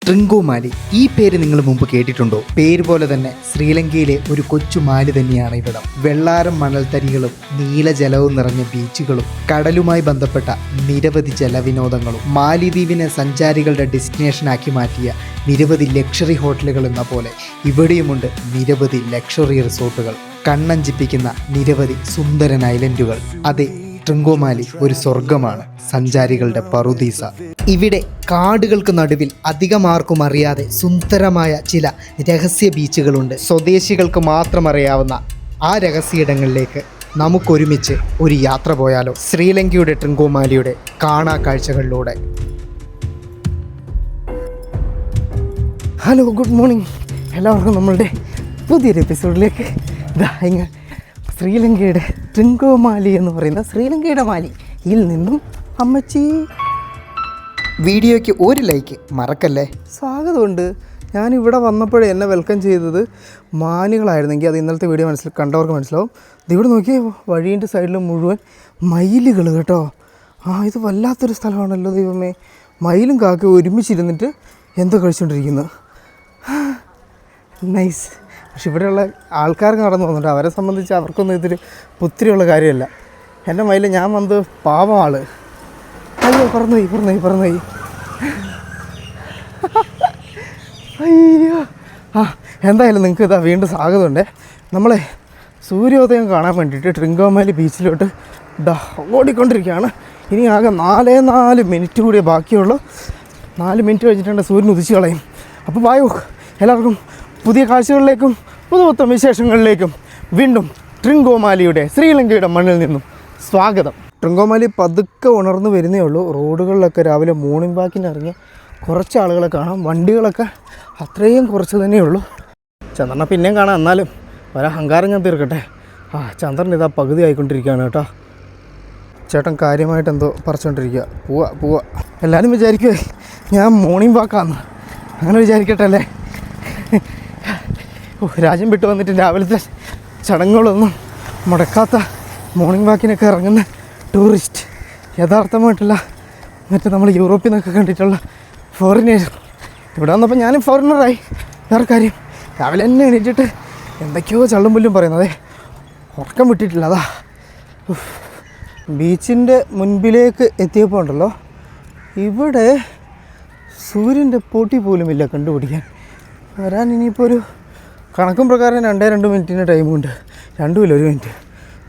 ട്രിങ്കോമാലി ഈ പേര് നിങ്ങൾ മുമ്പ് കേട്ടിട്ടുണ്ടോ? പേര് പോലെ തന്നെ ശ്രീലങ്കയിലെ ഒരു കൊച്ചു മാലി തന്നെയാണ് ഇവിടം. വെള്ളാരം മണൽത്തരികളും നീലജലവും നിറഞ്ഞ ബീച്ചുകളും കടലുമായി ബന്ധപ്പെട്ട നിരവധി ജലവിനോദങ്ങളും മാലിദ്വീപിനെ സഞ്ചാരികളുടെ ഡെസ്റ്റിനേഷനാക്കി മാറ്റിയ നിരവധി ലക്ഷറി ഹോട്ടലുകൾ എന്ന പോലെ ഇവിടെയുമുണ്ട് നിരവധി ലക്ഷറി റിസോർട്ടുകൾ, കണ്ണഞ്ചിപ്പിക്കുന്ന നിരവധി സുന്ദരൻ ഐലൻഡുകൾ. അതെ, ട്രിങ്കോമാലി ഒരു സ്വർഗമാണ്, സഞ്ചാരികളുടെ പറുദീസ. ഇവിടെ കാടുകൾക്ക് നടുവിൽ അധികമാർക്കും അറിയാതെ സുന്ദരമായ ചില രഹസ്യ ബീച്ചുകളുണ്ട്. സ്വദേശികൾക്ക് മാത്രം അറിയാവുന്ന ആ രഹസ്യയിടങ്ങളിലേക്ക് നമുക്കൊരുമിച്ച് ഒരു യാത്ര പോയാലോ? ശ്രീലങ്കയുടെ ട്രിങ്കോമാലിയുടെ കാണാ കാഴ്ചകളിലൂടെ. ഹലോ, ഗുഡ് മോർണിംഗ് എല്ലാവർക്കും. നമ്മളുടെ പുതിയൊരു എപ്പിസോഡിലേക്ക് ശ്രീലങ്കയുടെ ട്രിങ്കോമാലി എന്ന് പറയുന്ന ശ്രീലങ്കയുടെ മാലിയിൽ നിന്നും അമ്മച്ചി. വീഡിയോയ്ക്ക് ഒരു ലൈക്ക് മറക്കല്ലേ. സ്വാഗതമുണ്ട്. ഞാനിവിടെ വന്നപ്പോഴേ എന്നെ വെൽക്കം ചെയ്തത് മാനുകളായിരുന്നെങ്കിൽ അത് ഇന്നലത്തെ വീഡിയോ കണ്ടവർക്ക് മനസ്സിലാവും. ഇവിടെ നോക്കിയേ, വഴീൻ്റെ സൈഡിൽ മുഴുവൻ മയിലുകൾ കേട്ടോ. ഇത് വല്ലാത്തൊരു സ്ഥലമാണല്ലോ ദൈവമേ. മയിലും കാക്കയും ഒരുമിച്ചിരുന്നിട്ട് എന്തോ കഴിച്ചുകൊണ്ടിരിക്കുന്നു. നൈസ്. പക്ഷെ ഇവിടെയുള്ള ആൾക്കാർക്ക് നടന്നു പോകുന്നുണ്ട്. അവരെ സംബന്ധിച്ച് അവർക്കൊന്നും ഇതൊരു പുത്തിരിയുള്ള കാര്യമല്ല. എൻ്റെ മയില് ഞാൻ വന്നത് പാവം ആള്. അയ്യോ, പറന്നുപോയി. അയ്യോ. എന്തായാലും നിങ്ങൾക്ക് ഇതാ വീണ്ടും സ്വാഗതമുണ്ടേ. നമ്മളെ സൂര്യോദയം കാണാൻ വേണ്ടിയിട്ട് ട്രിങ്കോമാലി ബീച്ചിലോട്ട് ഓടിക്കൊണ്ടിരിക്കുകയാണ്. ഇനി ആകെ 4 മിനിറ്റ് കൂടിയേ ബാക്കിയുള്ളൂ. 4 മിനിറ്റ് കഴിഞ്ഞിട്ടുണ്ട് സൂര്യൻ ഉദിച്ച് കളയും. അപ്പോൾ വായോ, എല്ലാവർക്കും പുതിയ കാഴ്ചകളിലേക്കും പുതുപുത്തൻ വിശേഷങ്ങളിലേക്കും വീണ്ടും ട്രിങ്കോമാലിയുടെ ശ്രീലങ്കയുടെ മണ്ണിൽ നിന്നും സ്വാഗതം. ട്രിങ്കോമാലി പതുക്കെ ഉണർന്നു വരുന്നേ ഉള്ളൂ. റോഡുകളിലൊക്കെ രാവിലെ മോർണിംഗ് വാക്കിന് ഇറങ്ങിയ കുറച്ച് ആളുകളെ കാണാം. വണ്ടികളൊക്കെ അത്രയും കുറച്ച് തന്നെയുള്ളൂ. ചന്ദ്രനെ പിന്നെയും കാണാം. എന്നാലും ഒരഹങ്കാരം ഞാൻ തീർക്കട്ടെ. ചന്ദ്രൻ ഇതാ പകുതി ആയിക്കൊണ്ടിരിക്കുകയാണ് കേട്ടോ. ചേട്ടൻ കാര്യമായിട്ട് എന്തോ പറിച്ചുകൊണ്ടിരിക്കുക. പോവാ. എല്ലാവരും വിചാരിക്കുമേ ഞാൻ മോർണിംഗ് വാക്കാന്ന്. അങ്ങനെ വിചാരിക്കട്ടെ അല്ലേ. രാജ്യം വിട്ടു വന്നിട്ട് രാവിലത്തെ ചടങ്ങുകളൊന്നും മുടക്കാത്ത മോർണിംഗ് വാക്കിനൊക്കെ ഇറങ്ങുന്ന ടൂറിസ്റ്റ്, യഥാർത്ഥമായിട്ടുള്ള മറ്റേ നമ്മൾ യൂറോപ്പിൽ നിന്നൊക്കെ കണ്ടിട്ടുള്ള ഫോറിനേഴ്സ്. ഇവിടെ വന്നപ്പോൾ ഞാനും ഫോറിനറായി. വേറെ കാര്യം, രാവിലെ തന്നെ എണീറ്റിട്ട് എന്തൊക്കെയോ ചള്ളും പുല്ലും പറയുന്നത്. ഉറക്കം വിട്ടിട്ടില്ല. അതാ ബീച്ചിൻ്റെ മുൻപിലേക്ക് എത്തിയപ്പോൾ ഉണ്ടല്ലോ, ഇവിടെ സൂര്യൻ്റെ പൊടി പോലുമില്ല കണ്ടുപിടിക്കാൻ. വരാൻ ഇനിയിപ്പോൾ ഒരു കണക്കും പ്രകാരം 2 മിനിറ്റിന് ടൈമുണ്ട്. 1 മിനിറ്റ്.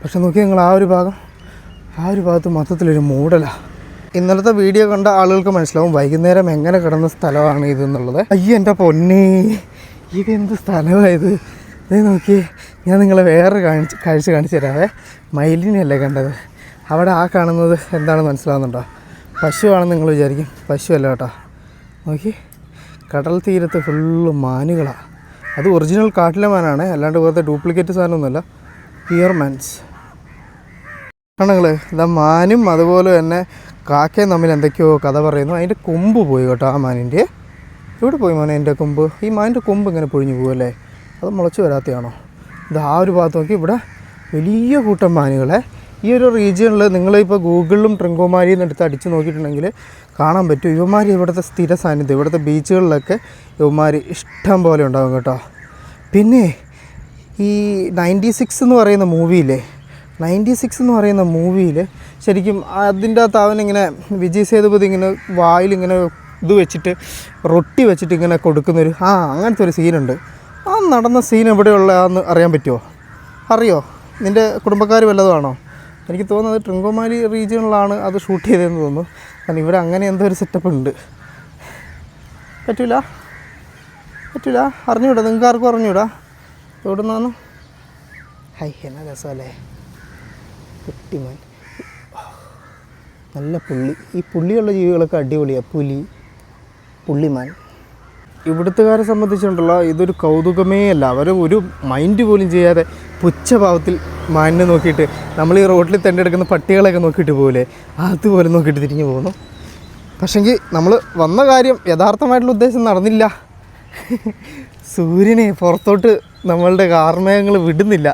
പക്ഷെ നോക്കി നിങ്ങൾ ആ ഒരു ഭാഗത്ത് മൊത്തത്തിലൊരു മൂടലാണ്. ഇന്നലത്തെ വീഡിയോ കണ്ട ആളുകൾക്ക് മനസ്സിലാവും വൈകുന്നേരം എങ്ങനെ കിടന്ന സ്ഥലമാണ് ഇതെന്നുള്ളത്. അയ്യോ എൻ്റെ പൊന്നേ, ഇതെന്ത് സ്ഥലമായത്. ഇത് നോക്കി, ഞാൻ നിങ്ങളെ വേറെ കാഴ്ച കാണിച്ചു തരാവേ. മയിലിനെയല്ലേ കണ്ടത്. അവിടെ ആ കാണുന്നത് എന്താണെന്ന് മനസ്സിലാവുന്നുണ്ടോ? പശുവാണെന്ന് നിങ്ങൾ വിചാരിക്കും. പശുവല്ല കേട്ടോ. നോക്കി, കടൽ തീരത്ത് ഫുള്ള് മാനുകളാണ്. അത് ഒറിജിനൽ കാട്ടിലെ മാനാണ്, അല്ലാണ്ട് വേറെ ഡ്യൂപ്ലിക്കേറ്റ് സാധനമൊന്നുമല്ല. പിയർ മാൻസ് ആണുങ്ങൾ. ഇതാ മാനും അതുപോലെ തന്നെ കാക്കയും തമ്മിൽ എന്തൊക്കെയോ കഥ പറയുന്നു. അതിൻ്റെ കൊമ്പ് പോയി കേട്ടോ. ആ മാനിൻ്റെ ഇവിടെ പോയി മോനെ എൻ്റെ കൊമ്പ്. ഈ മാനിൻ്റെ കൊമ്പ് ഇങ്ങനെ പൊഴിഞ്ഞു പോകുമല്ലേ. അത് മുളച്ച് വരാത്തയാണോ? ഇത് ആ ഒരു ഭാഗത്ത് നോക്കി, ഇവിടെ വലിയ കൂട്ടം മാനുകളെ ഈ ഒരു റീജിയണിൽ നിങ്ങളിപ്പോൾ ഗൂഗിളിലും ട്രിങ്കോമാലിയിൽ നിന്ന് എടുത്ത് അടിച്ച് നോക്കിയിട്ടുണ്ടെങ്കിൽ കാണാൻ പറ്റും. ഇവന്മാർ ഇവിടുത്തെ സ്ഥിര സാന്നിധ്യം. ഇവിടുത്തെ ബീച്ചുകളിലൊക്കെ ഇവന്മാർ ഇഷ്ടം പോലെ ഉണ്ടാകും കേട്ടോ. പിന്നെ ഈ 96 എന്ന് പറയുന്ന മൂവിയില്ലേ, 96 എന്ന് പറയുന്ന മൂവിയിൽ ശരിക്കും അതിൻ്റെ അകത്ത് അവനിങ്ങനെ വിജയ് സേതുപതി ഇങ്ങനെ വായിലിങ്ങനെ ഇത് വെച്ചിട്ട് റൊട്ടി വെച്ചിട്ട് ഇങ്ങനെ കൊടുക്കുന്നൊരു അങ്ങനത്തെ ഒരു സീനുണ്ട്. ആ നടന്ന സീൻ എവിടെയുള്ളതാണെന്ന് അറിയാൻ പറ്റുമോ? അറിയോ? നിൻ്റെ കുടുംബക്കാർ വല്ലതുമാണോ? എനിക്ക് തോന്നുന്നത് ട്രിങ്കോമാലി റീജിയണിലാണ് അത് ഷൂട്ട് ചെയ്തതെന്ന് തോന്നുന്നു. കാരണം ഇവിടെ അങ്ങനെ എന്തോ ഒരു സെറ്റപ്പ് ഉണ്ട്. പറ്റൂല അറിഞ്ഞൂടാ. നിങ്ങൾക്ക് ആർക്കും അറിഞ്ഞൂടാ എവിടെ നിന്നാണ്. എന്നാ രസമല്ലേ കുട്ടിമാൻ. നല്ല പുള്ളി. ഈ പുള്ളിയുള്ള ജീവികളൊക്കെ അടിപൊളിയാണ്. പുള്ളിമാൻ. ഇവിടുത്തുകാരെ സംബന്ധിച്ചുണ്ടല്ലോ, ഇതൊരു കൗതുകമേ അല്ല. അവർ ഒരു മൈൻഡ് പോലും ചെയ്യാതെ പുച്ഛഭാവത്തിൽ മാനിനെ നോക്കിയിട്ട്, നമ്മൾ ഈ റോഡിൽ തെണ്ടെടുക്കുന്ന പട്ടികളെയൊക്കെ നോക്കിയിട്ട് പോകില്ലേ, അതുപോലെ നോക്കിയിട്ട് തിരിഞ്ഞു പോകുന്നു. പക്ഷെങ്കിൽ നമ്മൾ വന്ന കാര്യം യഥാർത്ഥമായിട്ടുള്ള ഉദ്ദേശം നടന്നില്ല. സൂര്യനെ പുറത്തോട്ട് നമ്മളുടെ കാർമേഘങ്ങൾ വിടുന്നില്ല.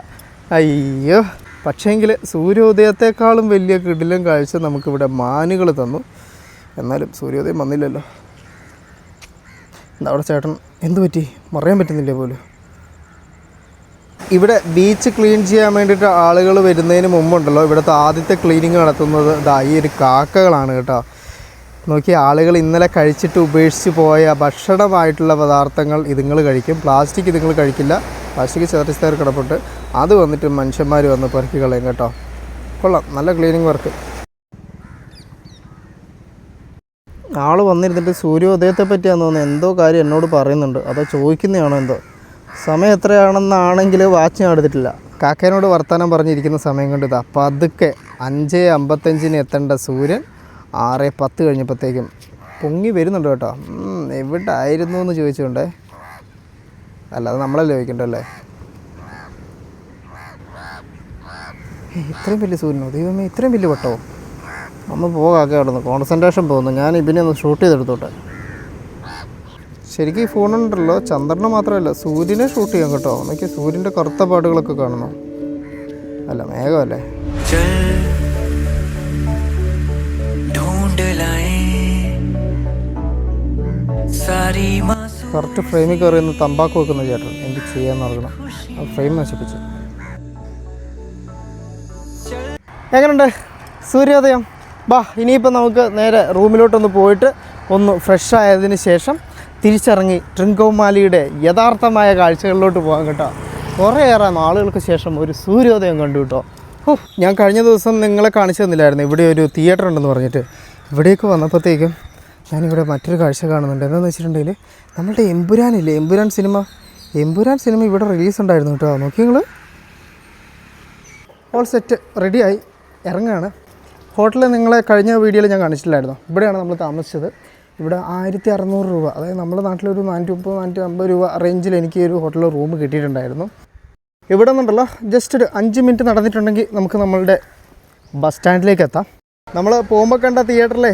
അയ്യോ. പക്ഷേങ്കിൽ സൂര്യോദയത്തെക്കാളും വലിയ കിടിലൻ കാഴ്ച നമുക്കിവിടെ മാനുകൾ തന്നു. എന്നാലും സൂര്യോദയം വന്നില്ലല്ലോ. അവിടെ ചേട്ടൻ എന്ത് പറ്റി പറയാൻ പറ്റുന്നില്ല പോലും. ഇവിടെ ബീച്ച് ക്ലീൻ ചെയ്യാൻ വേണ്ടിയിട്ട് ആളുകൾ വരുന്നതിന് മുമ്പുണ്ടല്ലോ, ഇവിടുത്തെ ആദ്യത്തെ ക്ലീനിങ് നടത്തുന്നത് ഈ ഒരു കാക്കകളാണ് കേട്ടോ. നോക്കി, ആളുകൾ ഇന്നലെ കഴിച്ചിട്ട് ഉപേക്ഷിച്ച് പോയ ഭക്ഷണമായിട്ടുള്ള പദാർത്ഥങ്ങൾ ഇതുങ്ങൾ കഴിക്കും. പ്ലാസ്റ്റിക് ഇതുങ്ങൾ കഴിക്കില്ല. പ്ലാസ്റ്റിക് ചെറിയ കിടപ്പുണ്ട്, അത് വന്നിട്ട് മനുഷ്യന്മാർ വന്ന് പെറുക്കി കളയും കേട്ടോ. കൊള്ളാം, നല്ല ക്ലീനിങ് വർക്ക്. ആൾ വന്നിരുന്നിട്ട് സൂര്യോദയത്തെ പറ്റിയാന്ന് തോന്നുന്നു എന്തോ കാര്യം എന്നോട് പറയുന്നുണ്ട്. അതോ ചോദിക്കുന്നതാണോ എന്തോ. സമയം എത്രയാണെന്നാണെങ്കിൽ വാച്ച് ഞാൻ എടുത്തിട്ടില്ല. കാക്കേനോട് വർത്തമാനം പറഞ്ഞിരിക്കുന്ന സമയം കൊണ്ട് ഇതാ പതുക്കെ 5:55 എത്തേണ്ട സൂര്യൻ 6:10 കഴിഞ്ഞപ്പോഴത്തേക്കും പൊങ്ങി വരുന്നുണ്ട് കേട്ടോ. എവിടെ ആയിരുന്നു എന്ന് ചോദിച്ചുകൊണ്ടേ, അല്ലാതെ നമ്മളല്ലേ ചോദിക്കണ്ടല്ലേ. ഇത്രയും വലിയ സൂര്യനോ ദൈവമേ, ഇത്രയും വലിയ വട്ടമോ. ഒന്ന് പോകാക്കെ അവിടെ നിന്ന് കോൺസെൻട്രേഷൻ പോകുന്നു. ഞാൻ ഇതിനെ ഒന്ന് ഷൂട്ട് ചെയ്തെടുത്തോട്ടെ. ശരിക്കും ഈ ഫോണുണ്ടല്ലോ ചന്ദ്രനെ മാത്രമല്ല സൂര്യനെ ഷൂട്ട് ചെയ്യാം കേട്ടോ. എനിക്ക് സൂര്യൻ്റെ കറുത്ത പാടുകളൊക്കെ കാണുന്നു. അല്ല, മേഘമല്ലേ. കറക്റ്റ് ഫ്രെയിമിൽ കയറിയുന്ന തമ്പാക്ക് വെക്കുന്ന ചേട്ടൻ എന്ത് ചെയ്യാന്ന് അറിയണം. ആ ഫ്രെയിം നശിപ്പിച്ചു. എങ്ങനെയുണ്ട് സൂര്യോദയം? ഇനിയിപ്പോൾ നമുക്ക് നേരെ റൂമിലോട്ടൊന്ന് പോയിട്ട് ഒന്ന് ഫ്രഷ് ആയതിന് ശേഷം തിരിച്ചിറങ്ങി ട്രിങ്കോമാലിയുടെ യഥാർത്ഥമായ കാഴ്ചകളിലോട്ട് പോകാം കേട്ടോ. കുറേയേറെ നാളുകൾക്ക് ശേഷം ഒരു സൂര്യോദയം കണ്ടു കേട്ടോ. ഞാൻ കഴിഞ്ഞ ദിവസം നിങ്ങളെ കാണിച്ചു തന്നില്ലായിരുന്നു ഇവിടെ ഒരു തിയേറ്റർ ഉണ്ടെന്ന് പറഞ്ഞിട്ട്. ഇവിടേക്ക് വന്നപ്പോഴത്തേക്കും ഞാനിവിടെ മറ്റൊരു കാഴ്ച കാണുന്നുണ്ട്. എന്താണെന്ന് വെച്ചിട്ടുണ്ടെങ്കിൽ നമ്മളുടെ എമ്പുരാനില്ലേ, എമ്പുരാൻ സിനിമ ഇവിടെ റിലീസ് ഉണ്ടായിരുന്നു കേട്ടോ. നോക്കി നിങ്ങൾ, ഓൾ സെറ്റ് റെഡിയായി ഇറങ്ങുകയാണ്. ഹോട്ടലിൽ നിങ്ങളെ കഴിഞ്ഞ വീഡിയോയിൽ ഞാൻ കാണിച്ചിട്ടില്ലായിരുന്നു. ഇവിടെയാണ് നമ്മൾ താമസിച്ചത്. ഇവിടെ 1600 രൂപ, അതായത് നമ്മുടെ നാട്ടിലൊരു 430-450 രൂപ റേഞ്ചിൽ എനിക്ക് ഒരു ഹോട്ടലിൽ റൂം കിട്ടിയിട്ടുണ്ടായിരുന്നു. ഇവിടെ നിന്നുണ്ടല്ലോ ജസ്റ്റ് ഒരു 5 മിനിറ്റ് നടന്നിട്ടുണ്ടെങ്കിൽ നമുക്ക് നമ്മളുടെ ബസ് സ്റ്റാൻഡിലേക്ക് എത്താം. നമ്മൾ പോകുമ്പോൾ കണ്ട തിയേറ്ററിലെ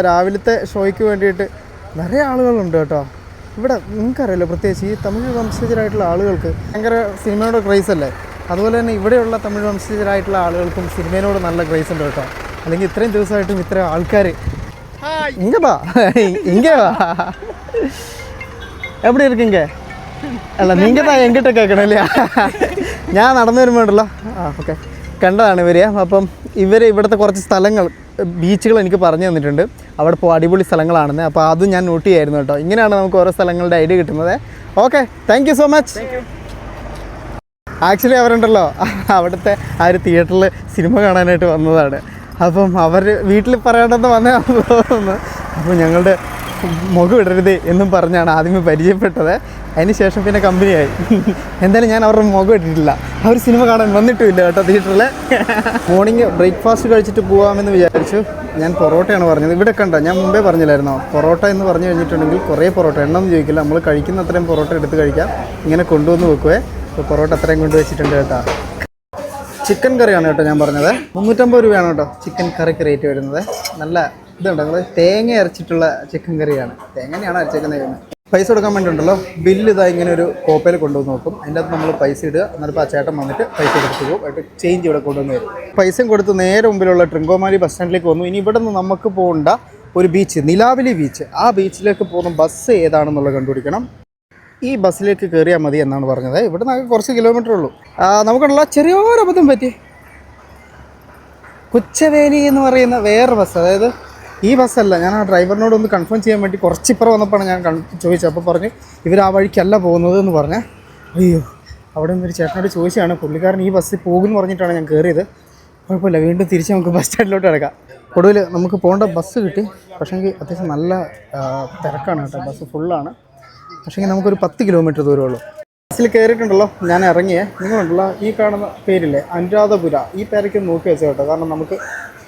രാവിലത്തെ ഷോയ്ക്ക് വേണ്ടിയിട്ട് നിറയെ ആളുകളുണ്ട് കേട്ടോ. ഇവിടെ നിങ്ങൾക്കറിയാലോ, പ്രത്യേകിച്ച് ഈ തമിഴ് വംശജരായിട്ടുള്ള ആളുകൾക്ക് ഭയങ്കര സിനിമയോട് ക്രൈസ് അല്ലേ. അതുപോലെ തന്നെ ഇവിടെയുള്ള തമിഴ് വംശജരായിട്ടുള്ള ആളുകൾക്കും സിനിമയോട് നല്ല ക്രൈസ് ഉണ്ട് കേട്ടോ. അല്ലെങ്കിൽ ഇത്രയും ദിവസമായിട്ടും ഇത്ര ആൾക്കാർ ഇങ്ങ വാ എവിടെ ഇരിക്കുങ്ക അല്ല നിങ്ങൾ എങ്കിട്ട് കേൾക്കണല്ലേ. ഞാൻ നടന്നു വരുമ്പോണ്ടല്ലോ ഓക്കെ കണ്ടതാണ് ഇവരെ. അപ്പം ഇവിടുത്തെ കുറച്ച് സ്ഥലങ്ങൾ, ബീച്ചുകൾ എനിക്ക് പറഞ്ഞു തന്നിട്ടുണ്ട്. അവിടെ ഇപ്പോൾ അടിപൊളി സ്ഥലങ്ങളാണെന്ന്. അപ്പോൾ അതും ഞാൻ നോട്ട് ചെയ്യായിരുന്നു കേട്ടോ. ഇങ്ങനെയാണ് നമുക്ക് ഓരോ സ്ഥലങ്ങളുടെ ഐഡിയ കിട്ടുന്നത്. Okay, thank you so much. Actually അവരുണ്ടല്ലോ അവിടുത്തെ ആ ഒരു തിയേറ്ററിൽ സിനിമ കാണാനായിട്ട് വന്നതാണ്. അപ്പം അവർ വീട്ടിൽ പറയണമെന്ന് വന്നതാണെന്ന് തോന്നുന്നു. അപ്പോൾ ഞങ്ങളുടെ മുഖം ഇടരുത് എന്നും പറഞ്ഞാണ് ആദ്യമേ പരിചയപ്പെട്ടത്. അതിന് ശേഷം പിന്നെ കമ്പനിയായി. എന്തായാലും ഞാൻ അവരുടെ മുഖം ഇട്ടിട്ടില്ല. അവർ സിനിമ കാണാൻ വന്നിട്ടുമില്ല കേട്ടോ തിയേറ്ററിൽ. മോർണിംഗ് ബ്രേക്ക്ഫാസ്റ്റ് കഴിച്ചിട്ട് പോകാമെന്ന് വിചാരിച്ചു. ഞാൻ പൊറോട്ടയാണ് പറഞ്ഞത്. ഇവിടെ കണ്ടോ, ഞാൻ മുമ്പേ പറഞ്ഞില്ലായിരുന്നോ, പൊറോട്ട എന്ന് പറഞ്ഞു കഴിഞ്ഞിട്ടുണ്ടെങ്കിൽ കുറേ പൊറോട്ട എണ്ണം ചോദിക്കില്ല. നമ്മൾ കഴിക്കുന്ന അത്രയും പൊറോട്ട എടുത്ത് കഴിക്കാം. ഇങ്ങനെ കൊണ്ടുവന്ന് വെക്കുവേ. അപ്പോൾ പൊറോട്ട അത്രയും കൊണ്ട് വെച്ചിട്ടുണ്ട് കേട്ടോ. ചിക്കൻ കറിയാണ് കേട്ടോ ഞാൻ പറഞ്ഞത്. 350 രൂപയാണ് കേട്ടോ ചിക്കൻ കറിക്ക് റേറ്റ് വരുന്നത്. നല്ല ഇതുണ്ട്, നമ്മൾ തേങ്ങ അരച്ചിട്ടുള്ള ചിക്കൻ കറിയാണ്. തേങ്ങനെയാണ് അരച്ചേക്കുന്നത്. പൈസ കൊടുക്കാൻ വേണ്ടിയിട്ടുണ്ടല്ലോ ബില്ല് ഇങ്ങനെ ഒരു കോപ്പയിൽ കൊണ്ടുവന്ന് നോക്കും. അതിൻ്റെ അകത്ത് നമ്മൾ പൈസ ഇടുക. എന്നിട്ട് ആ ചേട്ടൻ വന്നിട്ട് പൈസ കൊടുത്ത് പോകും. എന്നിട്ട് ചേഞ്ച് ഇവിടെ കൊണ്ടുവന്ന് വരും. പൈസയും കൊടുത്ത് നേരെ മുമ്പിലുള്ള ട്രിങ്കോമാലി ബസ് സ്റ്റാൻഡിലേക്ക് വന്നു. ഇനി ഇവിടെ നിന്ന് നമുക്ക് പോകേണ്ട ഒരു ബീച്ച്, നിലാവലി ബീച്ച്, ആ ബീച്ചിലേക്ക് പോകുന്ന ബസ് ഏതാണെന്നുള്ളത് കണ്ടുപിടിക്കണം. ഈ ബസ്സിലേക്ക് കയറിയാൽ മതി എന്നാണ് പറഞ്ഞത്. ഇവിടെ നിന്ന് കുറച്ച് കിലോമീറ്റർ ഉള്ളൂ. നമുക്കുള്ള ചെറിയൊരു അബദ്ധം പറ്റി. കൊച്ചവേലി എന്ന് പറയുന്ന വേറെ ബസ്, അതായത് ഈ ബസ്സല്ല. ഞാൻ ആ ഡ്രൈവറിനോട് ഒന്ന് കൺഫേം ചെയ്യാൻ വേണ്ടി കുറച്ചിപ്പുറം വന്നപ്പോഴാണ് ഞാൻ ചോദിച്ചത്. അപ്പോൾ പറഞ്ഞ് ഇവർ ആ വഴിക്കല്ല പോകുന്നത് എന്ന് പറഞ്ഞാൽ. അയ്യോ, അവിടെ നിന്നൊരു ചേട്ടനോട് ചോദിച്ചാണ്. പുള്ളിക്കാരൻ ഈ ബസ്സിൽ പോകുമെന്ന് പറഞ്ഞിട്ടാണ് ഞാൻ കയറിയത്. കുഴപ്പമില്ല, വീണ്ടും തിരിച്ച് നമുക്ക് ബസ് സ്റ്റാൻഡിലോട്ട് കിടക്കാം. ഒടുവിൽ നമുക്ക് പോകേണ്ട ബസ് കിട്ടി. പക്ഷേങ്കിൽ അത്യാവശ്യം നല്ല തിരക്കാണ് കേട്ടോ. ബസ് ഫുള്ളാണ്. പക്ഷേങ്കിൽ നമുക്കൊരു 10 കിലോമീറ്റർ ദൂരമുള്ളൂ. ബസ്സിൽ കയറിയിട്ടുണ്ടല്ലോ, ഞാൻ ഇറങ്ങിയേ. നിങ്ങളുണ്ടല്ലോ ഈ കാണുന്ന പേരില്ലേ, അനുരാധപുര, ഈ പേരയ്ക്ക് നോക്കി വെച്ചോ കേട്ടോ. കാരണം നമുക്ക്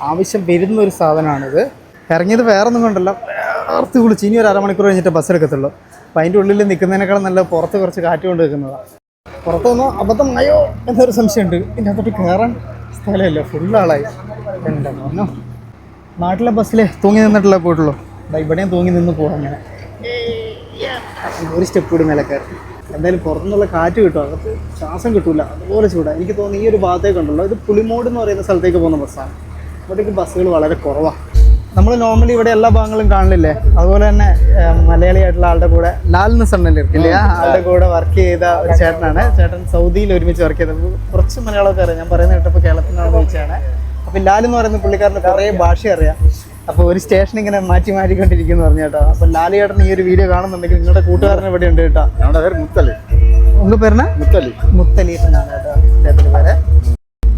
ആവശ്യം വരുന്നൊരു സാധനമാണിത്. ഇറങ്ങിയത് വേറെ ഒന്നും കൊണ്ടല്ല, ആർത്തി കുളിച്ച് ഇനി ഒരു അരമണിക്കൂർ കഴിഞ്ഞിട്ട് ബസ് എടുക്കത്തുള്ളൂ. അപ്പം അതിൻ്റെ ഉള്ളിൽ നിൽക്കുന്നതിനേക്കാളും നല്ല പുറത്ത് കുറച്ച് കാറ്റ് കൊണ്ട് നിൽക്കുന്നതാണ്. പുറത്തുനിന്ന് അബദ്ധമായോ എന്നൊരു സംശയമുണ്ട്. ഇതിൻ്റെ അകത്തോട്ട് കയറാൻ സ്ഥലമില്ല, ഫുള്ളാളായി. എന്താ പറഞ്ഞോ, നാട്ടിലെ ബസ്സിൽ തൂങ്ങി നിന്നിട്ടുള്ള പോയിട്ടുള്ളൂ. ഇവിടെയും തൂങ്ങി നിന്ന് പോകാം. അങ്ങനെ ഒരു സ്റ്റെപ്പ് കൂടി മേലെ കയറി. എന്തായാലും പുറത്തുനിന്നുള്ള കാറ്റ് കിട്ടും, അകത്ത് ശ്വാസം കിട്ടില്ല, അതുപോലെ ചൂടാണ്. എനിക്ക് തോന്നുന്നു ഈ ഒരു ഭാഗത്തേക്ക് ഉണ്ടല്ലോ, ഇത് പുളിമോട് എന്ന് പറയുന്ന സ്ഥലത്തേക്ക് പോകുന്ന ബസ്സാണ്. അവിടേക്ക് ബസ്സുകൾ വളരെ കുറവാണ്. നമ്മൾ നോർമലി ഇവിടെ എല്ലാ ഭാഗങ്ങളും കാണില്ലേ, അതുപോലെ തന്നെ മലയാളിയായിട്ടുള്ള ആളുടെ കൂടെ ലാലിന് സണ്ണല്ലേ ഇല്ലേ, ആളുടെ കൂടെ വർക്ക് ചെയ്ത ഒരു ചേട്ടനാണ്. ചേട്ടൻ സൗദിയിൽ ഒരുമിച്ച് വർക്ക് ചെയ്തത്. കുറച്ച് മലയാളമൊക്കെ അറിയാം, ഞാൻ പറയുന്നത് കേട്ടപ്പോൾ കേരളത്തിനാണെന്ന് ചോദിച്ചാണ്. അപ്പോൾ ലാൽ എന്ന് പറയുന്ന പുള്ളിക്കാരന് കുറേ ഭാഷ അറിയാം. അപ്പോൾ ഒരു സ്റ്റേഷൻ ഇങ്ങനെ മാറ്റിക്കൊണ്ടിരിക്കുന്നു പറഞ്ഞു കേട്ടോ. അപ്പോൾ ലാൽ ചേട്ടൻ ഈ ഒരു വീഡിയോ കാണുന്നുണ്ടെങ്കിൽ നിങ്ങളുടെ കൂട്ടുകാരനെ ഇവിടെ ഉണ്ട് കേട്ടോ. ഉங்க പേരണ മുത്തലി എന്നാണ് കേട്ടോ അദ്ദേഹത്തിൻ്റെ പേര്.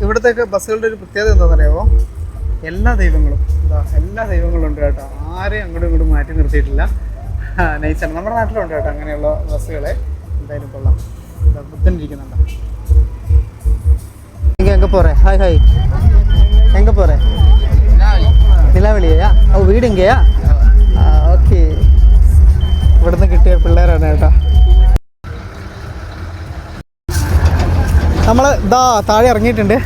ഇവിടത്തേക്ക് ബസ്സുകളുടെ ഒരു പ്രത്യേകത എന്താണെന്നറിയാമോ, എല്ലാ ദൈവങ്ങളും ഉണ്ട് കേട്ടോ. ആരെയും അങ്ങോട്ടും ഇങ്ങോട്ടും മാറ്റി നിർത്തിയിട്ടില്ല. നൈസാണ്. നമ്മുടെ നാട്ടിലുണ്ട് കേട്ടോ അങ്ങനെയുള്ള ബസ്സുകളെ. എന്തായാലും കൊള്ളാം. ബുദ്ധൻ ഇരിക്കുന്നുണ്ടോ. എങ്ക പോറേ? Hi hi. എങ്ക പോറേ? നിലാവളിയാ? ഓ, വീട് എങ്കയാ? ഓക്കെ. ഇവിടുന്ന് കിട്ടിയ പിള്ളേരാണ് കേട്ടോ. നമ്മൾ താഴെ ഇറങ്ങിയിട്ടുണ്ട്.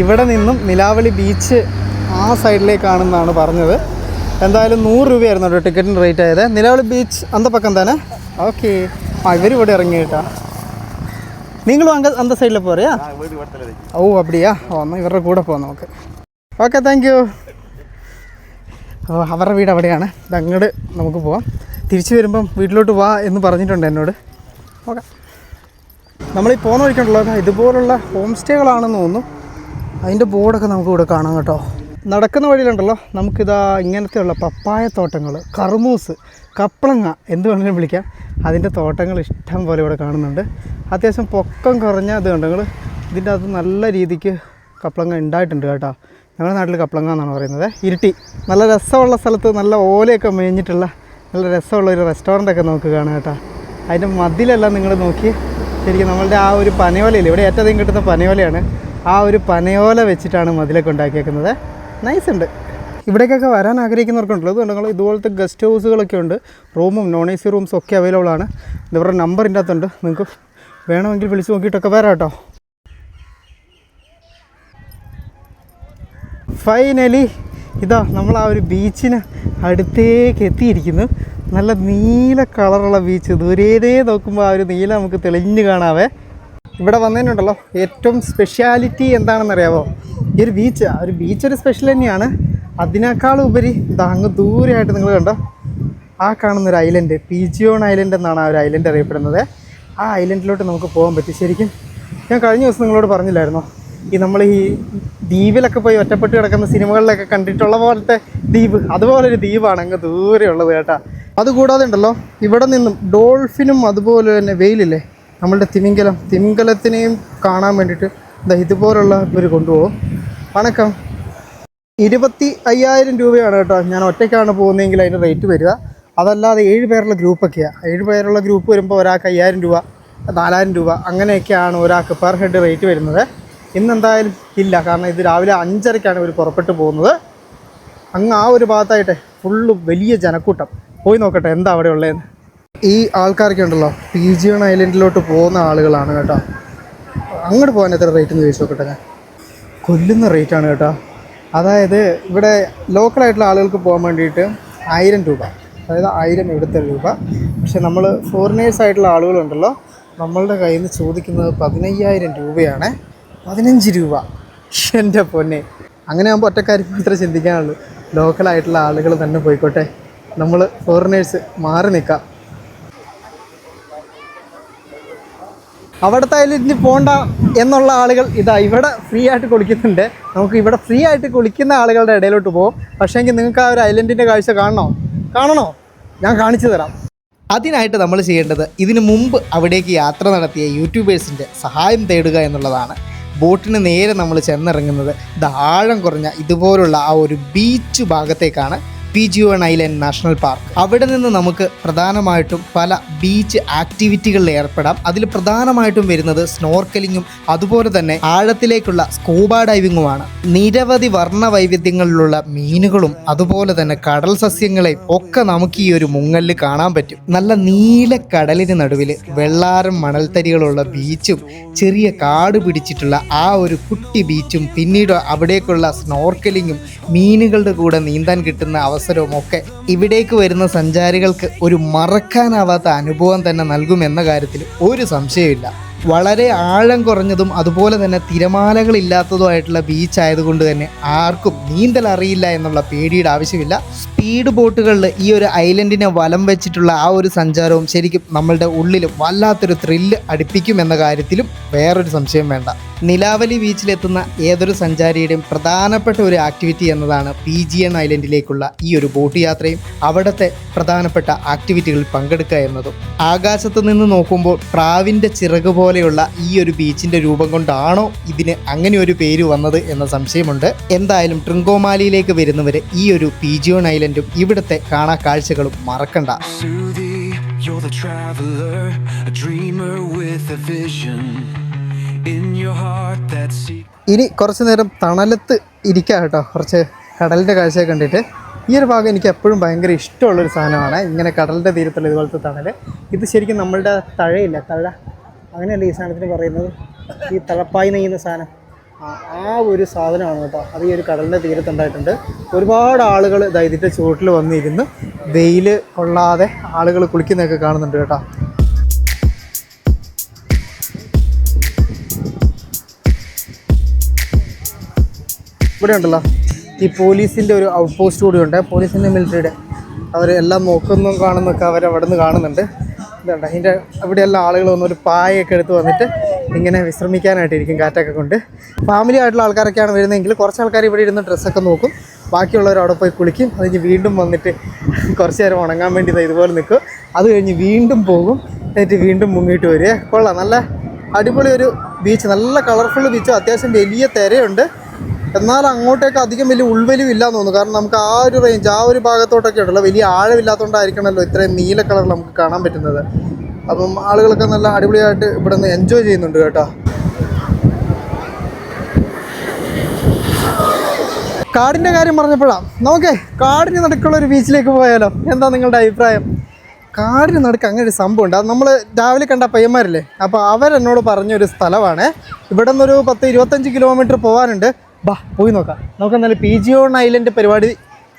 ഇവിടെ നിന്നും നിലാവളി ബീച്ച് ആ സൈഡിലേക്കാണെന്നാണ് പറഞ്ഞത്. എന്തായാലും 100 രൂപയായിരുന്നു കേട്ടോ ടിക്കറ്റിന് റേറ്റ് ആയത്. നിലാവളി ബീച്ച് അന്ത പക്കം തന്നെ. ഓക്കെ. ഇവരിവിടെ ഇറങ്ങി കേട്ടോ. നിങ്ങളും അന്ത സൈഡിൽ പോരെയാ? ഓ, അപ്പടിയാ. എന്നാൽ ഇവരുടെ കൂടെ പോകാം നമുക്ക്. Okay, thank U. അപ്പോൾ അവരുടെ വീട് അവിടെയാണ്. അങ്ങോട്ട് നമുക്ക് പോവാം. തിരിച്ചു വരുമ്പം വീട്ടിലോട്ട് വാ എന്ന് പറഞ്ഞിട്ടുണ്ട് എന്നോട്. ഓക്കെ. നമ്മളീ പോകുന്ന വഴിക്കുണ്ടല്ലോ ഇതുപോലുള്ള ഹോം സ്റ്റേകളാണെന്ന് തോന്നുന്നു. അതിൻ്റെ ബോർഡൊക്കെ നമുക്ക് ഇവിടെ കാണാം കേട്ടോ. നടക്കുന്ന വഴിയിലുണ്ടല്ലോ നമുക്കിതാ ഇങ്ങനത്തെയുള്ള പപ്പായ തോട്ടങ്ങൾ, കർമൂസ്, കപ്പളങ്ങ എന്ത് വേണമെങ്കിലും വിളിക്കാം. അതിൻ്റെ തോട്ടങ്ങൾ ഇഷ്ടം പോലെ ഇവിടെ കാണുന്നുണ്ട്. അത്യാവശ്യം പൊക്കം കുറഞ്ഞ ഇത് കണ്ടോ നിങ്ങൾ. ഇതിൻ്റെ അകത്ത് നല്ല രീതിക്ക് കപ്പളങ്ങ ഉണ്ടായിട്ടുണ്ട് കേട്ടോ. ഞങ്ങളുടെ നാട്ടിൽ കപ്പളങ്ങ എന്നാണ് പറയുന്നത്. ഇരുട്ടി നല്ല രസമുള്ള സ്ഥലത്ത് നല്ല ഓലയൊക്കെ മേഞ്ഞിട്ടുള്ള നല്ല രസമുള്ള ഒരു റെസ്റ്റോറൻ്റൊക്കെ നമുക്ക് കാണാം കേട്ടോ. അതിൻ്റെ മതിലെല്ലാം നിങ്ങൾ നോക്കി ശരിക്കും നമ്മളുടെ ആ ഒരു പനയോലയില്ലേ, ഇവിടെ ഏറ്റവും അധികം കിട്ടുന്ന പനയോലയാണ്. ആ ഒരു പനയോല വെച്ചിട്ടാണ് മതിലൊക്കെ ഉണ്ടാക്കിയേക്കുന്നത്. നൈസ് ഉണ്ട്. ഇവിടേക്കൊക്കെ വരാൻ ആഗ്രഹിക്കുന്നവർക്കുണ്ടല്ലോ. അതുകൊണ്ട് നിങ്ങൾ ഇതുപോലത്തെ ഗസ്റ്റ് ഹൗസുകളൊക്കെ ഉണ്ട്. റൂമും നോൺ AC റൂംസും ഒക്കെ അവൈലബിൾ ആണ്. ഇവരുടെ നമ്പറിൻ്റെ അകത്തുണ്ട്. നിങ്ങൾക്ക് വേണമെങ്കിൽ വിളിച്ച് നോക്കിയിട്ടൊക്കെ വരാം കേട്ടോ. ഫൈനലി ഇതാ നമ്മൾ ആ ഒരു ബീച്ചിന് അടുത്തേക്ക് എത്തിയിരിക്കുന്നു. നല്ല നീല കളറുള്ള ബീച്ച്. ദൂരേതേ നോക്കുമ്പോൾ ആ ഒരു നീല നമുക്ക് തെളിഞ്ഞ് കാണാവേ. ഇവിടെ വന്നതിനുണ്ടല്ലോ ഏറ്റവും സ്പെഷ്യാലിറ്റി എന്താണെന്നറിയാമോ? ഈ ഒരു ബീച്ച് ഒരു സ്പെഷ്യൽ തന്നെയാണ്. അതിനേക്കാളും ഉപരി ഇതാ അങ്ങ് ദൂരെയായിട്ട് നിങ്ങൾ കണ്ടോ ആ കാണുന്നൊരു ഐലൻഡ്, പീജിയോൺ ഐലൻഡ് എന്നാണ് ആ ഒരു ഐലൻഡ് അറിയപ്പെടുന്നത്. ആ ഐലൻഡിലോട്ട് നമുക്ക് പോകാൻ പറ്റും. ശരിക്കും ഞാൻ കഴിഞ്ഞ ദിവസം നിങ്ങളോട് പറഞ്ഞില്ലായിരുന്നോ, നമ്മൾ ഈ ദ്വീപിലൊക്കെ പോയി ഒറ്റപ്പെട്ട് കിടക്കുന്ന സിനിമകളിലൊക്കെ കണ്ടിട്ടുള്ള പോലത്തെ ദ്വീപ്, അതുപോലൊരു ദ്വീപാണ് അങ്ങ് ദൂരെ ഉള്ളത് കേട്ടോ. അതുകൂടാതെ ഉണ്ടല്ലോ ഇവിടെ നിന്നും ഡോൾഫിനും അതുപോലെ തന്നെ വെയിലില്ലേ നമ്മളുടെ തിമിംഗലത്തിനെയും കാണാൻ വേണ്ടിയിട്ട് ഇതുപോലുള്ള ഇവർ കൊണ്ടുപോകും. വണക്കം. 25,000 രൂപയാണ് കേട്ടോ. ഞാൻ ഒറ്റയ്ക്കാണ് പോകുന്നതെങ്കിൽ അതിൻ്റെ റേറ്റ് വരിക. അതല്ലാതെ 7 പേരുള്ള ഗ്രൂപ്പൊക്കെയാണ്. 7 പേരുള്ള ഗ്രൂപ്പ് വരുമ്പോൾ ഒരാൾക്ക് 5,000 രൂപ, 4,000 രൂപ അങ്ങനെയൊക്കെയാണ് ഒരാൾക്ക് പെർ ഹെഡ് റേറ്റ് വരുന്നത്. ഇന്നെന്തായാലും ഇല്ല, കാരണം ഇത് രാവിലെ 5:30ക്കാണ് ഇവർ പുറപ്പെട്ട് പോകുന്നത്. അങ്ങ് ആ ഒരു ഭാഗത്തായിട്ടെ ഫുള്ള് വലിയ ജനക്കൂട്ടം. പോയി നോക്കട്ടെ എന്താ അവിടെ ഉള്ളതെന്ന്. ഈ ആൾക്കാരൊക്കെ ഉണ്ടല്ലോ പീജിയോൺ ഐലൻഡിലോട്ട് പോകുന്ന ആളുകളാണ് കേട്ടോ. അങ്ങോട്ട് പോകാൻ എത്ര റേറ്റ് എന്ന് ചോദിച്ചു നോക്കട്ടെ. ഞാൻ കൊല്ലുന്ന റേറ്റാണ് കേട്ടോ. അതായത് ഇവിടെ ലോക്കലായിട്ടുള്ള ആളുകൾക്ക് പോകാൻ വേണ്ടിയിട്ട് 1000 രൂപ, അതായത് 1000 ഇവിടുത്തെ രൂപ. പക്ഷെ നമ്മൾ ഫോറിനേഴ്സ് ആയിട്ടുള്ള ആളുകളുണ്ടല്ലോ നമ്മളുടെ കയ്യിൽ നിന്ന് ചോദിക്കുന്നത് 15,000 രൂപയാണ്. 15 രൂപ. എൻ്റെ പൊന്നെ. അങ്ങനെ ആകുമ്പോൾ ഒറ്റക്കാര്യം മാത്രമേ ചിന്തിക്കാനുള്ളൂ. ലോക്കലായിട്ടുള്ള ആളുകൾ തന്നെ പോയിക്കോട്ടെ, നമ്മൾ ഫോറിനേഴ്സ് മാറി നിൽക്കാം. അവിടുത്തെ ഐലൻഡിൽ പോകണ്ട എന്നുള്ള ആളുകൾ ഇതാ ഇവിടെ ഫ്രീ ആയിട്ട് കുളിക്കുന്നുണ്ട്. നമുക്ക് ഇവിടെ ഫ്രീ ആയിട്ട് കുളിക്കുന്ന ആളുകളുടെ ഇടയിലോട്ട് പോകും. പക്ഷേങ്കിൽ നിങ്ങൾക്ക് ആ ഒരു ഐലൻഡിൻ്റെ കാഴ്ച കാണണോ? ഞാൻ കാണിച്ചു തരാം. അതിനായിട്ട് നമ്മൾ ചെയ്യേണ്ടത് ഇതിനു മുമ്പ് അവിടേക്ക് യാത്ര നടത്തിയ യൂട്യൂബേഴ്സിൻ്റെ സഹായം തേടുക എന്നുള്ളതാണ്. ബോട്ടിന് നേരെ നമ്മൾ ചെന്നിറങ്ങുന്നത് ആഴം കുറഞ്ഞ ഇതുപോലുള്ള ആ ഒരു ബീച്ച് ഭാഗത്തേക്കാണ്. Pigeon island national park. അവിടെ നിന്ന് നമുക്ക് പ്രധാനമായിട്ടും പല ബീച്ച് ആക്ടിവിറ്റികളിൽ ഏർപ്പെടാം. അതിൽ പ്രധാനമായിട്ടും വരുന്നത് സ്നോർക്കലിങ്ങും അതുപോലെ തന്നെ ആഴത്തിലേക്കുള്ള സ്കൂബ ഡൈവിങ്ങുമാണ്. നിരവധി വർണ്ണ വൈവിധ്യങ്ങളിലുള്ള മീനുകളും അതുപോലെ തന്നെ കടൽ സസ്യങ്ങളെയും ഒക്കെ നമുക്ക് ഈ ഒരു മുങ്ങലിൽ കാണാൻ പറ്റും. നല്ല നീല കടലിന് നടുവിൽ വെള്ളാരം മണൽത്തരികളുള്ള ബീച്ചും ചെറിയ കാട് പിടിച്ചിട്ടുള്ള ആ ഒരു കുട്ടി ബീച്ചും പിന്നീട് അവിടേക്കുള്ള സ്നോർക്കലിങ്ങും മീനുകളുടെ കൂടെ നീന്താൻ കിട്ടുന്ന അവസരവും ഒക്കെ ഇവിടേക്ക് വരുന്ന സഞ്ചാരികൾക്ക് ഒരു മറക്കാനാവാത്ത അനുഭവം തന്നെ നൽകുമെന്ന കാര്യത്തിൽ ഒരു സംശയമില്ല. വളരെ ആഴം കുറഞ്ഞതും അതുപോലെ തന്നെ തിരമാലകളില്ലാത്തതുമായിട്ടുള്ള ബീച്ച് ആയതുകൊണ്ട് തന്നെ ആർക്കും നീന്തൽ അറിയില്ല എന്നുള്ള പേടിയുടെ ആവശ്യമില്ല. സ്പീഡ് ബോട്ടുകളിൽ ഈ ഒരു ഐലൻഡിനെ വലം വെച്ചിട്ടുള്ള ആ ഒരു സഞ്ചാരവും ശരിക്കും നമ്മളുടെ ഉള്ളിൽ വല്ലാത്തൊരു ത്രില്ല് അടുപ്പിക്കുമെന്ന കാര്യത്തിലും വേറൊരു സംശയം വേണ്ട. നിലാവലി ബീച്ചിലെത്തുന്ന ഏതൊരു സഞ്ചാരിയുടെയും പ്രധാനപ്പെട്ട ഒരു ആക്ടിവിറ്റി എന്നതാണ് പീജിയൺ ഐലൻഡിലേക്കുള്ള ഈ ഒരു ബോട്ട് യാത്രയും അവിടുത്തെ പ്രധാനപ്പെട്ട ആക്ടിവിറ്റികളിൽ പങ്കെടുക്കുക എന്നതും. ആകാശത്ത് നിന്ന് നോക്കുമ്പോൾ പ്രാവിൻ്റെ ചിറക് പോലെയുള്ള ഈ ഒരു ബീച്ചിൻ്റെ രൂപം കൊണ്ടാണോ ഇതിന് അങ്ങനെ ഒരു പേര് വന്നത് എന്ന സംശയമുണ്ട്. എന്തായാലും ട്രിങ്കോമാലിയിലേക്ക് വരുന്നവരെ ഈ ഒരു പീജിയോൺ ഐലൻഡും ഇവിടുത്തെ കാണാ കാഴ്ചകളും മറക്കണ്ട. You're the traveler, a dreamer with a vision in your heart that seeks. ഇനി കുറച്ച് നേരം തണലത്ത് ഇരിക്കാം കേട്ടോ, കുറച്ച് കടലിൻ്റെ കാഴ്ചയൊക്കെ കണ്ടിട്ട്. ഈ ഒരു ഭാഗം എനിക്ക് എപ്പോഴും ഭയങ്കര ഇഷ്ടമുള്ളൊരു സാധനമാണ്, ഇങ്ങനെ കടലിൻ്റെ തീരത്തുള്ള ഇതുപോലത്തെ തണൽ. ഇത് ശരിക്കും നമ്മളുടെ തഴയില്ല, തഴ അങ്ങനെയല്ല ഈ സാധനത്തിന് പറയുന്നത്, ഈ തഴപ്പായി നെയ്യുന്ന സാധനം, ആ ഒരു സാധനമാണ് കേട്ടോ. അത് ഈ ഒരു കടലിൻ്റെ തീരത്തുണ്ടായിട്ടുണ്ട്. ഒരുപാട് ആളുകൾ ഇതിൻ്റെ ചുവട്ടിൽ വന്നിരുന്ന് വെയിൽ കൊള്ളാതെ ആളുകൾ കുളിക്കുന്നതൊക്കെ കാണുന്നുണ്ട് കേട്ടോ. ഇവിടെ ഉണ്ടല്ലോ ഈ പോലീസിൻ്റെ ഒരു ഔട്ട് പോസ്റ്റ് കൂടി ഉണ്ട്, പോലീസിൻ്റെ മിലിറ്ററിയുടെ. അവർ എല്ലാം നോക്കുന്നതും കാണുന്നതൊക്കെ അവർ അവിടെ നിന്ന് കാണുന്നുണ്ട്. ഇതുണ്ട് അതിൻ്റെ ഇവിടെയെല്ലാം ആളുകൾ വന്ന് ഒരു പായൊക്കെ എടുത്ത് വന്നിട്ട് ഇങ്ങനെ വിശ്രമിക്കാനായിട്ടിരിക്കും കാറ്റൊക്കെ കൊണ്ട്. ഫാമിലി ആയിട്ടുള്ള ആൾക്കാരൊക്കെയാണ് വരുന്നതെങ്കിൽ കുറച്ച് ആൾക്കാർ ഇവിടെ ഇരുന്ന് ഡ്രസ്സൊക്കെ നോക്കും, ബാക്കിയുള്ളവർ അവിടെ പോയി കുളിക്കും. അത് കഴിഞ്ഞ് വീണ്ടും വന്നിട്ട് കുറച്ച് നേരം ഉണങ്ങാൻ വേണ്ടി ഇതുപോലെ നിൽക്കും. അത് കഴിഞ്ഞ് വീണ്ടും പോകും, എന്നിട്ട് വീണ്ടും മുങ്ങിയിട്ട് വരിക. കൊള്ളാം, നല്ല അടിപൊളി ഒരു ബീച്ച്, നല്ല കളർഫുൾ ബീച്ച്. അത്യാവശ്യം വലിയ തിരയുണ്ട്, എന്നാൽ അങ്ങോട്ടേക്ക് അധികം വലിയ ഉൾവലിയും ഇല്ലാന്ന് തോന്നുന്നു. കാരണം നമുക്ക് ആ ഒരു റേഞ്ച്, ആ ഒരു ഭാഗത്തോട്ടൊക്കെ ഉണ്ടല്ലോ, വലിയ ആഴമില്ലാത്തതുകൊണ്ടായിരിക്കണമല്ലോ ഇത്രയും നീല കളർ നമുക്ക് കാണാൻ പറ്റുന്നത്. അപ്പം ആളുകളൊക്കെ നല്ല അടിപൊളിയായിട്ട് ഇവിടെ നിന്ന് എൻജോയ് ചെയ്യുന്നുണ്ട് കേട്ടോ. കാടിൻ്റെ കാര്യം പറഞ്ഞപ്പോഴാണ്, നമുക്ക് കാടിന് നടുക്കുള്ള ഒരു ബീച്ചിലേക്ക് പോയാലോ? എന്താ നിങ്ങളുടെ അഭിപ്രായം? കാടിന് നടുക്ക് അങ്ങനെ ഒരു സംഭവം ഉണ്ട്. അത് നമ്മൾ രാവിലെ കണ്ട പയ്യന്മാരില്ലേ, അപ്പോൾ അവരെന്നോട് പറഞ്ഞൊരു സ്ഥലമാണ്. ഇവിടെ നിന്നൊരു 10-25 കിലോമീറ്റർ പോകാനുണ്ട്. ബാ പോയി നോക്കാം. നമുക്കെന്നാലും പീജിയോൺ ഐലൻഡ് പരിപാടി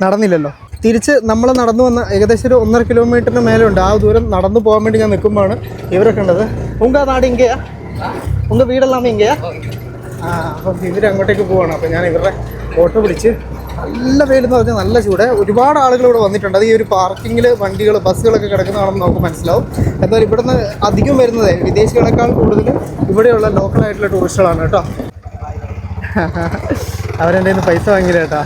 നടന്നില്ലല്ലോ. തിരിച്ച് നമ്മൾ നടന്നു വന്ന ഏകദേശം ഒരു 1.5 കിലോമീറ്ററിന് മേലെ ഉണ്ട്. ആ ദൂരം നടന്നു പോകാൻ വേണ്ടി ഞാൻ നിൽക്കുമ്പോഴാണ് ഇവരൊക്കെ ഉള്ളത്. ഉങ്ക നാട് ഇങ്കയാ, ഉങ്ക വീടെല്ലാം ഇങ്കയാ. അപ്പം ഇവരങ്ങോട്ടേക്ക് പോവാണ്. അപ്പോൾ ഞാൻ ഇവരുടെ ഓട്ടോ പിടിച്ച്, നല്ല വെയിലെന്ന് പറഞ്ഞാൽ നല്ല ചൂട്, ഒരുപാട് ആളുകൾ ഇവിടെ വന്നിട്ടുണ്ട്. അത് ഈ ഒരു പാർക്കിങ്ങിൽ വണ്ടികൾ ബസ്സുകളൊക്കെ കിടക്കുന്നതാണെന്ന് നമുക്ക് മനസ്സിലാവും. എന്നാൽ ഇവിടുന്ന് അധികം വരുന്നത് വിദേശികളെക്കാൾ കൂടുതൽ ഇവിടെയുള്ള ലോക്കലായിട്ടുള്ള ടൂറിസ്റ്റുകളാണ് കേട്ടോ. അവരെൻ്റെ നിന്ന് പൈസ വാങ്ങിയില്ല കേട്ടോ.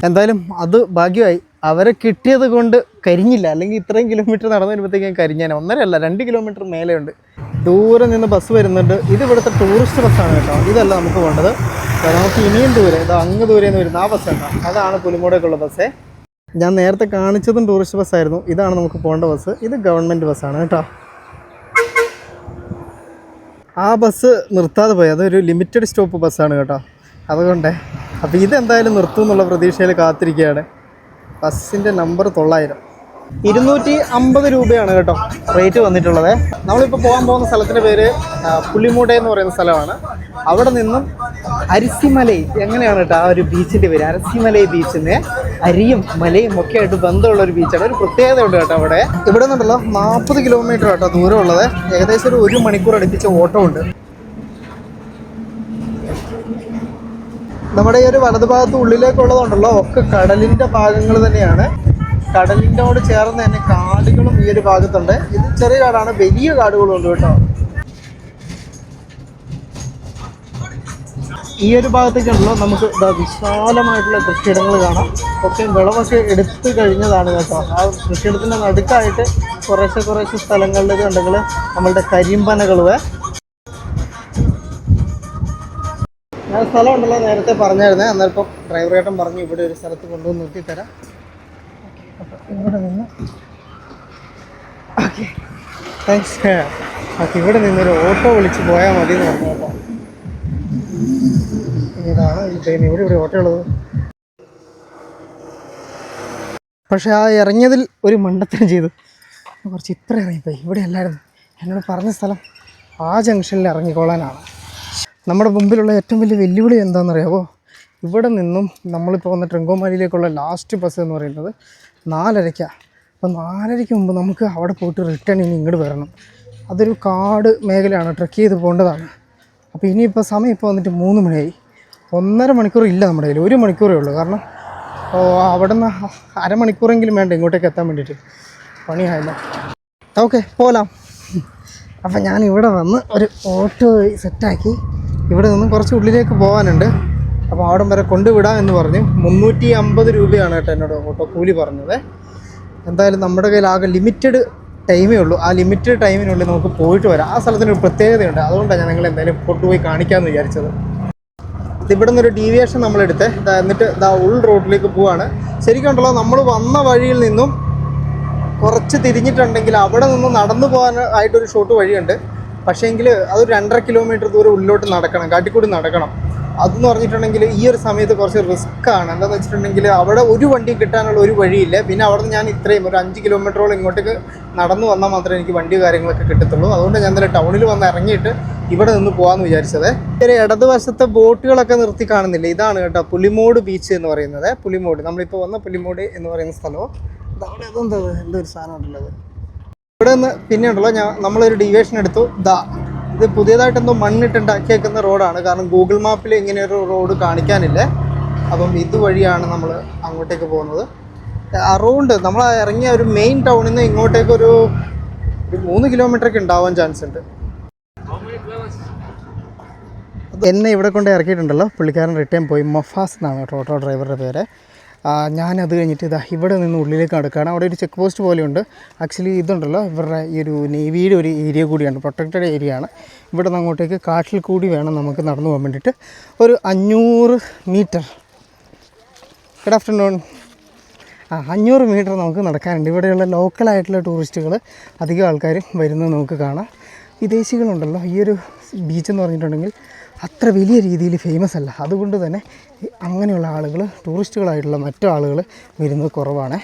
എന്തായാലും അത് ഭാഗ്യമായി, അവരെ കിട്ടിയത് കൊണ്ട് കരിഞ്ഞില്ല. അല്ലെങ്കിൽ ഇത്രയും കിലോമീറ്റർ നടന്നു വരുമ്പോഴത്തേക്കും കരിഞ്ഞാൽ 1.5 അല്ല 2 കിലോമീറ്റർ മേലെയുണ്ട്. ദൂരെ നിന്ന് ബസ് വരുന്നുണ്ട്. ഇത് ഇവിടുത്തെ ടൂറിസ്റ്റ് ബസ്സാണ് കേട്ടോ, ഇതല്ല നമുക്ക് വേണ്ടത്. നമുക്ക് ഇനിയും ദൂരെ, ഇത് അങ്ങ് ദൂരെ നിന്ന് വരുന്ന ആ ബസ് ഉണ്ടോ, അതാണ് പുലിമൂടേക്കുള്ള ബസ്സേ. ഞാൻ നേരത്തെ കാണിച്ചതും ടൂറിസ്റ്റ് ബസ്സായിരുന്നു. ഇതാണ് നമുക്ക് പോകേണ്ട ബസ്. ഇത് ഗവൺമെൻറ് ബസ്സാണ് കേട്ടോ. ആ ബസ് നിർത്താതെ പോയി, അതൊരു ലിമിറ്റഡ് സ്റ്റോപ്പ് ബസ്സാണ് കേട്ടോ. അതുകൊണ്ടേ അപ്പോൾ ഇതെന്തായാലും നിർത്തും എന്നുള്ള പ്രതീക്ഷയിൽ കാത്തിരിക്കുകയാണ്. ബസ്സിൻ്റെ നമ്പർ 900, 250 രൂപയാണ് കേട്ടോ റേറ്റ് വന്നിട്ടുള്ളത്. നമ്മളിപ്പോൾ പോകാൻ പോകുന്ന സ്ഥലത്തിൻ്റെ പേര് പുലിമൂട എന്ന് പറയുന്ന സ്ഥലമാണ്. അവിടെ നിന്നും അരിസിമലൈ, എങ്ങനെയാണ് കേട്ടോ ആ ഒരു ബീച്ചിൻ്റെ പേര്, അരിസിമലൈ ബീച്ചിന് അരിയും മലയും ഒക്കെ ആയിട്ട് ബന്ധമുള്ള ഒരു ബീച്ചാണ്. ഒരു പ്രത്യേകത ഉണ്ട് കേട്ടോ അവിടെ. ഇവിടെ നിന്നുണ്ടല്ലോ 40 കിലോമീറ്റർ കേട്ടോ ദൂരമുള്ളത്. ഏകദേശം ഒരു 1 മണിക്കൂർ അടുപ്പിച്ച ഓട്ടോ ഉണ്ട്. നമ്മുടെ ഈ ഒരു വലതുഭാഗത്ത് ഉള്ളിലേക്കുള്ളതുണ്ടല്ലോ ഒക്കെ കടലിൻ്റെ ഭാഗങ്ങൾ തന്നെയാണ്. കടലിനോട് ചേർന്ന് തന്നെ കാടുകളും ഈ ഒരു ഭാഗത്തുണ്ട്. ഇത് ചെറിയ കാടാണ്, വലിയ കാടുകളും ഉണ്ട് കേട്ടോ. ഈ ഒരു ഭാഗത്തേക്കുണ്ടല്ലോ നമുക്ക് വിശാലമായിട്ടുള്ള കൃഷിയിടങ്ങൾ കാണാം. ഒക്കെ വിളവൊക്കെ എടുത്തു കഴിഞ്ഞതാണ് കേട്ടോ. ആ കൃഷിയിടത്തിൻ്റെ നടുക്കായിട്ട് കുറേശ്ശെ സ്ഥലങ്ങളിലേക്ക് ഉണ്ടെങ്കിൽ നമ്മളുടെ കരിമ്പനകളുവേ. ഞാൻ സ്ഥലം ഉണ്ടല്ലോ നേരത്തെ പറഞ്ഞായിരുന്നേ, അന്നേരം ഡ്രൈവർ ഏട്ടൻ പറഞ്ഞു ഇവിടെ ഒരു സ്ഥലത്ത് കൊണ്ടുവന്ന് നിർത്തിത്തരാം. അപ്പോൾ ഇവിടെ നിന്ന് ഓക്കെ താങ്ക്സ്. ഓക്കെ, ഇവിടെ നിന്നൊരു ഓട്ടോ വിളിച്ച് പോയാൽ മതി എന്ന് പറഞ്ഞു കേട്ടോ. ഇതാണ് ഈ ട്രെയിൻ, ഇവിടെ ഓട്ടോ ഉള്ളത്. പക്ഷേ ആ ഇറങ്ങിയതിൽ ഒരു മണ്ടത്തരം ചെയ്തു, കുറച്ച് ഇപ്പുറം ഇറങ്ങിപ്പോയി. ഇവിടെ അല്ലായിരുന്നു എന്നോട് പറഞ്ഞ സ്ഥലം. ആ ജംഗ്ഷനിൽ ഇറങ്ങിക്കോളാനാണ്. നമ്മുടെ മുമ്പിലുള്ള ഏറ്റവും വലിയ വെല്ലുവിളി എന്താണെന്നറിയാമോ? ഇവിടെ നിന്നും നമ്മളിപ്പോൾ വന്ന ട്രിങ്കോമാലിയിലേക്കുള്ള ലാസ്റ്റ് ബസ് എന്ന് പറയുന്നത് 4:30. അപ്പോൾ 4:30 മുമ്പ് നമുക്ക് അവിടെ പോയിട്ട് റിട്ടേൺ ഇനി ഇങ്ങോട്ട് വരണം. അതൊരു കാട് മേഖലയാണ്, ട്രെക്ക് ചെയ്ത് പോകേണ്ടതാണ്. അപ്പോൾ ഇനിയിപ്പോൾ സമയം ഇപ്പോൾ വന്നിട്ട് 3 മണിയായി. 1.5 മണിക്കൂർ ഇല്ല നമ്മുടെ കയ്യിൽ, 1 മണിക്കൂറേ ഉള്ളൂ. കാരണം അവിടെ നിന്ന് അരമണിക്കൂറെങ്കിലും വേണ്ട ഇങ്ങോട്ടേക്ക് എത്താൻ വേണ്ടിയിട്ട്. പണിയായല്ലോ. ഓക്കെ പോലാം. അപ്പം ഞാൻ ഇവിടെ വന്ന് ഒരു ഓട്ടോ സെറ്റാക്കി. ഇവിടെ നിന്നും കുറച്ച് ഉള്ളിലേക്ക് പോകാനുണ്ട്. അപ്പോൾ അവിടം വരെ കൊണ്ടുവിടാം എന്ന് പറഞ്ഞു. 350 രൂപയാണ് കേട്ടോ എന്നോട് ഓട്ടോ കൂലി പറഞ്ഞത്. എന്തായാലും നമ്മുടെ കയ്യിൽ ആകെ ലിമിറ്റഡ് ടൈമേ ഉള്ളൂ. ആ ലിമിറ്റഡ് ടൈമിനുള്ളിൽ നമുക്ക് പോയിട്ട് വരാം. ആ സ്ഥലത്തിനൊരു പ്രത്യേകതയുണ്ട്, അതുകൊണ്ടാണ് ഞാൻ നിങ്ങൾ എന്തായാലും കൊണ്ടുപോയി കാണിക്കാമെന്ന് വിചാരിച്ചത്. ഇവിടെ നിന്നൊരു ഡീവിയേഷൻ നമ്മളെടുത്ത് എന്നിട്ട് ഉൾ റോഡിലേക്ക് പോവാണ്. ശരിക്കും ഉണ്ടല്ലോ, നമ്മൾ വന്ന വഴിയിൽ നിന്നും കുറച്ച് തിരിഞ്ഞിട്ടുണ്ടെങ്കിൽ അവിടെ നിന്ന് നടന്നു പോകാനായിട്ടൊരു ഷോർട്ട് വഴിയുണ്ട്. പക്ഷേങ്കിൽ അതൊരു 2.5 കിലോമീറ്റർ ദൂരം ഉള്ളിലോട്ട് നടക്കണം, കാട്ടിക്കൂടി നടക്കണം. അതെന്ന് പറഞ്ഞിട്ടുണ്ടെങ്കിൽ ഈ ഒരു സമയത്ത് കുറച്ച് റിസ്ക്കാണ്. എന്താണെന്ന് വെച്ചിട്ടുണ്ടെങ്കിൽ അവിടെ ഒരു വണ്ടി കിട്ടാനുള്ള ഒരു വഴിയില്ല. പിന്നെ അവിടെ നിന്ന് ഞാൻ ഇത്രയും ഒരു 5 കിലോമീറ്ററോളം ഇങ്ങോട്ടേക്ക് നടന്നു വന്നാൽ മാത്രമേ എനിക്ക് വണ്ടി കാര്യങ്ങളൊക്കെ കിട്ടത്തുള്ളൂ. അതുകൊണ്ട് ഞാൻ ഇന്നലെ ടൗണിൽ വന്ന് ഇറങ്ങിയിട്ട് ഇവിടെ നിന്ന് പോകാമെന്ന് വിചാരിച്ചത്. ഒരു ഇടതുവശത്തെ ബോട്ടുകളൊക്കെ നിർത്തി കാണുന്നില്ല, ഇതാണ് കേട്ടോ പുലിമോട് ബീച്ച് എന്ന് പറയുന്നത്. പുലിമോട്, നമ്മളിപ്പോൾ വന്ന പുലിമോട് എന്ന് പറയുന്ന സ്ഥലവും അവിടെ എന്തൊരു സാധനം ഉണ്ടല്ലോ. ഇവിടെ നിന്ന് പിന്നെ ഉണ്ടല്ലോ നമ്മളൊരു ഡീവിയേഷൻ എടുത്തു. ഇത് പുതിയതായിട്ട് എന്തോ മണ്ണിട്ടുണ്ടാക്കിയേക്കുന്ന റോഡാണ്. കാരണം ഗൂഗിൾ മാപ്പിൽ ഇങ്ങനെയൊരു റോഡ് കാണിക്കാനില്ല. അപ്പം ഇതുവഴിയാണ് നമ്മൾ അങ്ങോട്ടേക്ക് പോകുന്നത്. അറൗണ്ട് നമ്മൾ ഇറങ്ങിയ ഒരു മെയിൻ ടൗണിൽ നിന്ന് ഇങ്ങോട്ടേക്ക് ഒരു 3 കിലോമീറ്ററൊക്കെ ഉണ്ടാവാൻ ചാൻസ് ഉണ്ട്. എന്നെ ഇവിടെ കൊണ്ട് ഇറക്കിയിട്ടുണ്ടല്ലോ പുള്ളിക്കാരൻ റിട്ടേൺ പോയി. മൊഫാസ് എന്നാണ് കേട്ടോ ഓട്ടോ ഡ്രൈവറുടെ പേര്. ഞാനത് കഴിഞ്ഞിട്ട് ഇവിടെ നിന്ന് ഉള്ളിലേക്ക് നടക്കുകയാണ്. അവിടെ ഒരു ചെക്ക് പോസ്റ്റ് പോലെയുണ്ട്. ആക്ച്വലി ഇതുണ്ടല്ലോ ഇവരുടെ ഈ ഒരു നേവിയുടെ ഒരു ഏരിയ കൂടിയാണ്, പ്രൊട്ടക്റ്റഡ് ഏരിയ ആണ്. ഇവിടെ നിന്ന് അങ്ങോട്ടേക്ക് കാട്ടിൽ കൂടി വേണം നമുക്ക് നടന്നു പോകാൻ വേണ്ടിയിട്ട്. ഒരു 500 മീറ്റർ. Good afternoon. 500 മീറ്റർ നമുക്ക് നടക്കാനുണ്ട്. ഇവിടെയുള്ള ലോക്കലായിട്ടുള്ള ടൂറിസ്റ്റുകൾ അധികം ആൾക്കാരും വരുന്നത് നമുക്ക് കാണാം. വിദേശികളുണ്ടല്ലോ, ഈ ഒരു ബീച്ച് എന്ന് പറഞ്ഞിട്ടുണ്ടെങ്കിൽ അത്ര വലിയ രീതിയിൽ ഫേമസ് അല്ല. അതുകൊണ്ട് തന്നെ അങ്ങനെയുള്ള ആളുകൾ, ടൂറിസ്റ്റുകളായിട്ടുള്ള മറ്റു ആളുകൾ വരുന്നത് കുറവാണ്.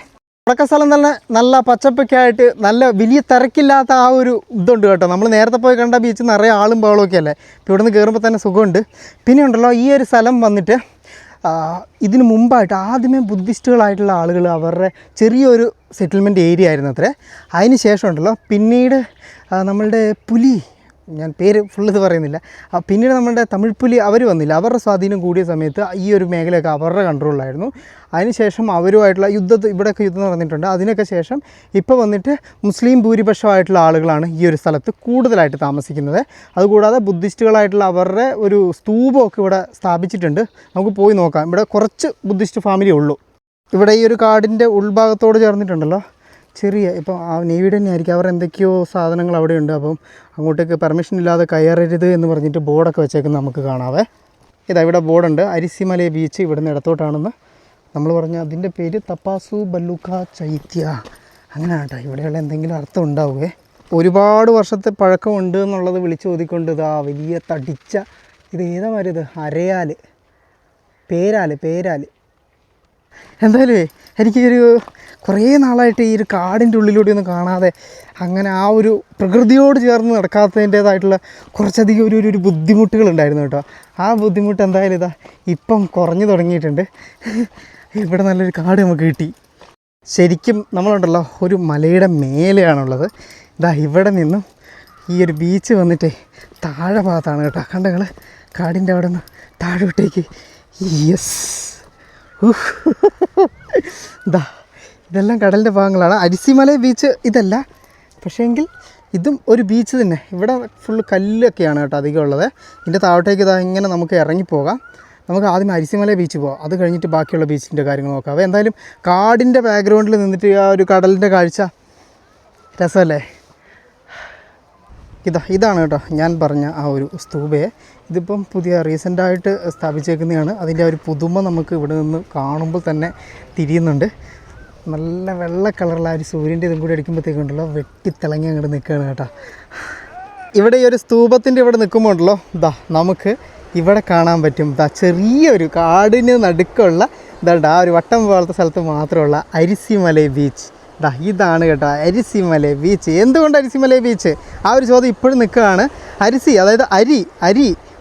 തുടക്ക സ്ഥലം തന്നെ നല്ല പച്ചപ്പൊക്കെ ആയിട്ട് നല്ല വലിയ തിരക്കില്ലാത്ത ആ ഒരു ഇതുണ്ട് കേട്ടോ. നമ്മൾ നേരത്തെ പോയി കണ്ട ബീച്ച് നിറയെ ആളും ബഹളമൊക്കെ അല്ലേ. ഇപ്പോൾ ഇവിടെ നിന്ന് കയറുമ്പോൾ തന്നെ സുഖമുണ്ട്. പിന്നെ ഉണ്ടല്ലോ ഈ ഒരു സ്ഥലം വന്നിട്ട് ഇതിന് മുമ്പായിട്ട് ആദ്യമേ ബുദ്ധിസ്റ്റുകളായിട്ടുള്ള ആളുകൾ അവരുടെ ചെറിയൊരു സെറ്റിൽമെൻറ്റ് ഏരിയ ആയിരുന്നു അത്രേ. അതിന് ശേഷം ഉണ്ടല്ലോ പിന്നീട് നമ്മളുടെ പുലി, ഞാൻ പേര് ഫുള്ള് ഇത് പറയുന്നില്ല, പിന്നീട് നമ്മളുടെ തമിഴ് പുലി അവർ വന്നില്ല. അവരുടെ സ്വാധീനം കൂടിയ സമയത്ത് ഈ ഒരു മേഖലയൊക്കെ അവരുടെ കൺട്രോളിലായിരുന്നു. അതിനുശേഷം അവരുമായിട്ടുള്ള ഇവിടെയൊക്കെ യുദ്ധം നടന്നിട്ടുണ്ട്. അതിനൊക്കെ ശേഷം ഇപ്പോൾ വന്നിട്ട് മുസ്ലിം ഭൂരിപക്ഷമായിട്ടുള്ള ആളുകളാണ് ഈ ഒരു സ്ഥലത്ത് കൂടുതലായിട്ട് താമസിക്കുന്നത്. അതുകൂടാതെ ബുദ്ധിസ്റ്റുകളായിട്ടുള്ള അവരുടെ ഒരു സ്തൂപമൊക്കെ ഇവിടെ സ്ഥാപിച്ചിട്ടുണ്ട്. നമുക്ക് പോയി നോക്കാം. ഇവിടെ കുറച്ച് ബുദ്ധിസ്റ്റ് ഫാമിലി ഉള്ളൂ. ഇവിടെ ഈ ഒരു കാടിൻ്റെ ഉൾഭാഗത്തോട് ചേർന്നിട്ടുണ്ടല്ലോ ചെറിയ, ഇപ്പം ആ നേവിയുടെ തന്നെ ആയിരിക്കും, അവർ എന്തൊക്കെയോ സാധനങ്ങൾ അവിടെയുണ്ട്. അപ്പം അങ്ങോട്ടേക്ക് പെർമിഷൻ ഇല്ലാതെ കയറരുത് എന്ന് പറഞ്ഞിട്ട് ബോർഡൊക്കെ വെച്ചേക്കുന്നത് നമുക്ക് കാണാവേ. ഇവിടെ ബോർഡുണ്ട്, അരിസിമല ബീച്ച് ഇവിടെ നിന്ന് ഇടത്തോട്ടാണെന്ന് നമ്മൾ പറഞ്ഞ അതിൻ്റെ പേര് തപ്പാസു ബല്ലുക്ക ചൈത്യ, അങ്ങനെ കേട്ടോ. ഇവിടെയുള്ള എന്തെങ്കിലും അർത്ഥം ഉണ്ടാവുകയെ. ഒരുപാട് വർഷത്തെ പഴക്കമുണ്ട് എന്നുള്ളത് വിളിച്ചു ചോദിക്കൊണ്ട് വലിയ തടിച്ച ഇത് ഏതാ മരുത്, അരയാൽ, പേരാൽ. എന്തായാലും എനിക്കൊരു കുറേ നാളായിട്ട് ഈ ഒരു കാടിൻ്റെ ഉള്ളിലൂടെ ഒന്നും കാണാതെ അങ്ങനെ ആ ഒരു പ്രകൃതിയോട് ചേർന്ന് നടക്കാത്തതിൻ്റേതായിട്ടുള്ള കുറച്ചധികം ഒരു ബുദ്ധിമുട്ടുകളുണ്ടായിരുന്നു കേട്ടോ. ആ ബുദ്ധിമുട്ട് എന്തായാലും ഇപ്പം കുറഞ്ഞു തുടങ്ങിയിട്ടുണ്ട്. ഇവിടെ നല്ലൊരു കാട് നമുക്ക് കിട്ടി. ശരിക്കും നമ്മളുണ്ടല്ലോ ഒരു മലയുടെ മേലെയാണുള്ളത്. ഇവിടെ നിന്നും ഈ ഒരു ബീച്ച് വന്നിട്ട് താഴെ ഭാഗത്താണ് കേട്ടോ. കണ്ടങ്ങൾ കാടിൻ്റെ അവിടെ നിന്ന് താഴോട്ടേക്ക്. യെസ്, ഇതെല്ലാം കടലിൻ്റെ ഭാഗങ്ങളാണ്. അരിസിമല ബീച്ച് ഇതല്ല, പക്ഷേങ്കിൽ ഇതും ഒരു ബീച്ച് തന്നെ. ഇവിടെ ഫുള്ള് കല്ലൊക്കെയാണ് കേട്ടോ അധികം ഉള്ളത്. ഇതിൻ്റെ താഴോട്ടേക്ക് ഇങ്ങനെ നമുക്ക് ഇറങ്ങിപ്പോകാം. നമുക്ക് ആദ്യം അരിസിമല ബീച്ച് പോകാം, അത് കഴിഞ്ഞിട്ട് ബാക്കിയുള്ള ബീച്ചിൻ്റെ കാര്യങ്ങൾ നോക്കാം. എന്തായാലും കാടിൻ്റെ ബാക്ക്ഗ്രൗണ്ടിൽ നിന്നിട്ട് ആ ഒരു കടലിൻ്റെ കാഴ്ച രസമല്ലേ. ഇതാണ് കേട്ടോ ഞാൻ പറഞ്ഞ ആ ഒരു സ്തൂപയെ. ഇതിപ്പം പുതിയ റീസെൻ്റായിട്ട് സ്ഥാപിച്ചേക്കുന്നതാണ്. അതിൻ്റെ ആ ഒരു പുതുമ നമുക്ക് ഇവിടെ നിന്ന് കാണുമ്പോൾ തന്നെ തിരിയുന്നുണ്ട്. നല്ല വെള്ള കളറുള്ള ഒരു സൂര്യൻ്റെ ഇതും കൂടി അടിക്കുമ്പോഴത്തേക്കുണ്ടല്ലോ വെട്ടിത്തിളങ്ങി അങ്ങോട്ട് നിൽക്കുകയാണ് കേട്ടോ. ഇവിടെ ഈ ഒരു സ്തൂപത്തിൻ്റെ ഇവിടെ നിൽക്കുമ്പോൾ ഉണ്ടല്ലോ നമുക്ക് ഇവിടെ കാണാൻ പറ്റും ചെറിയൊരു കാടിന് നടുക്കുള്ള ആ ഒരു വട്ടം പോലത്തെ സ്ഥലത്ത് മാത്രമുള്ള അരിസിമല ബീച്ച്. ഇതാണ് കേട്ടോ അരിസിമല ബീച്ച്. എന്തുകൊണ്ട് അരിസിമല ബീച്ച്? ആ ഒരു ചോദ്യം ഇപ്പോഴും നിൽക്കുകയാണ്. അരിസി, അതായത്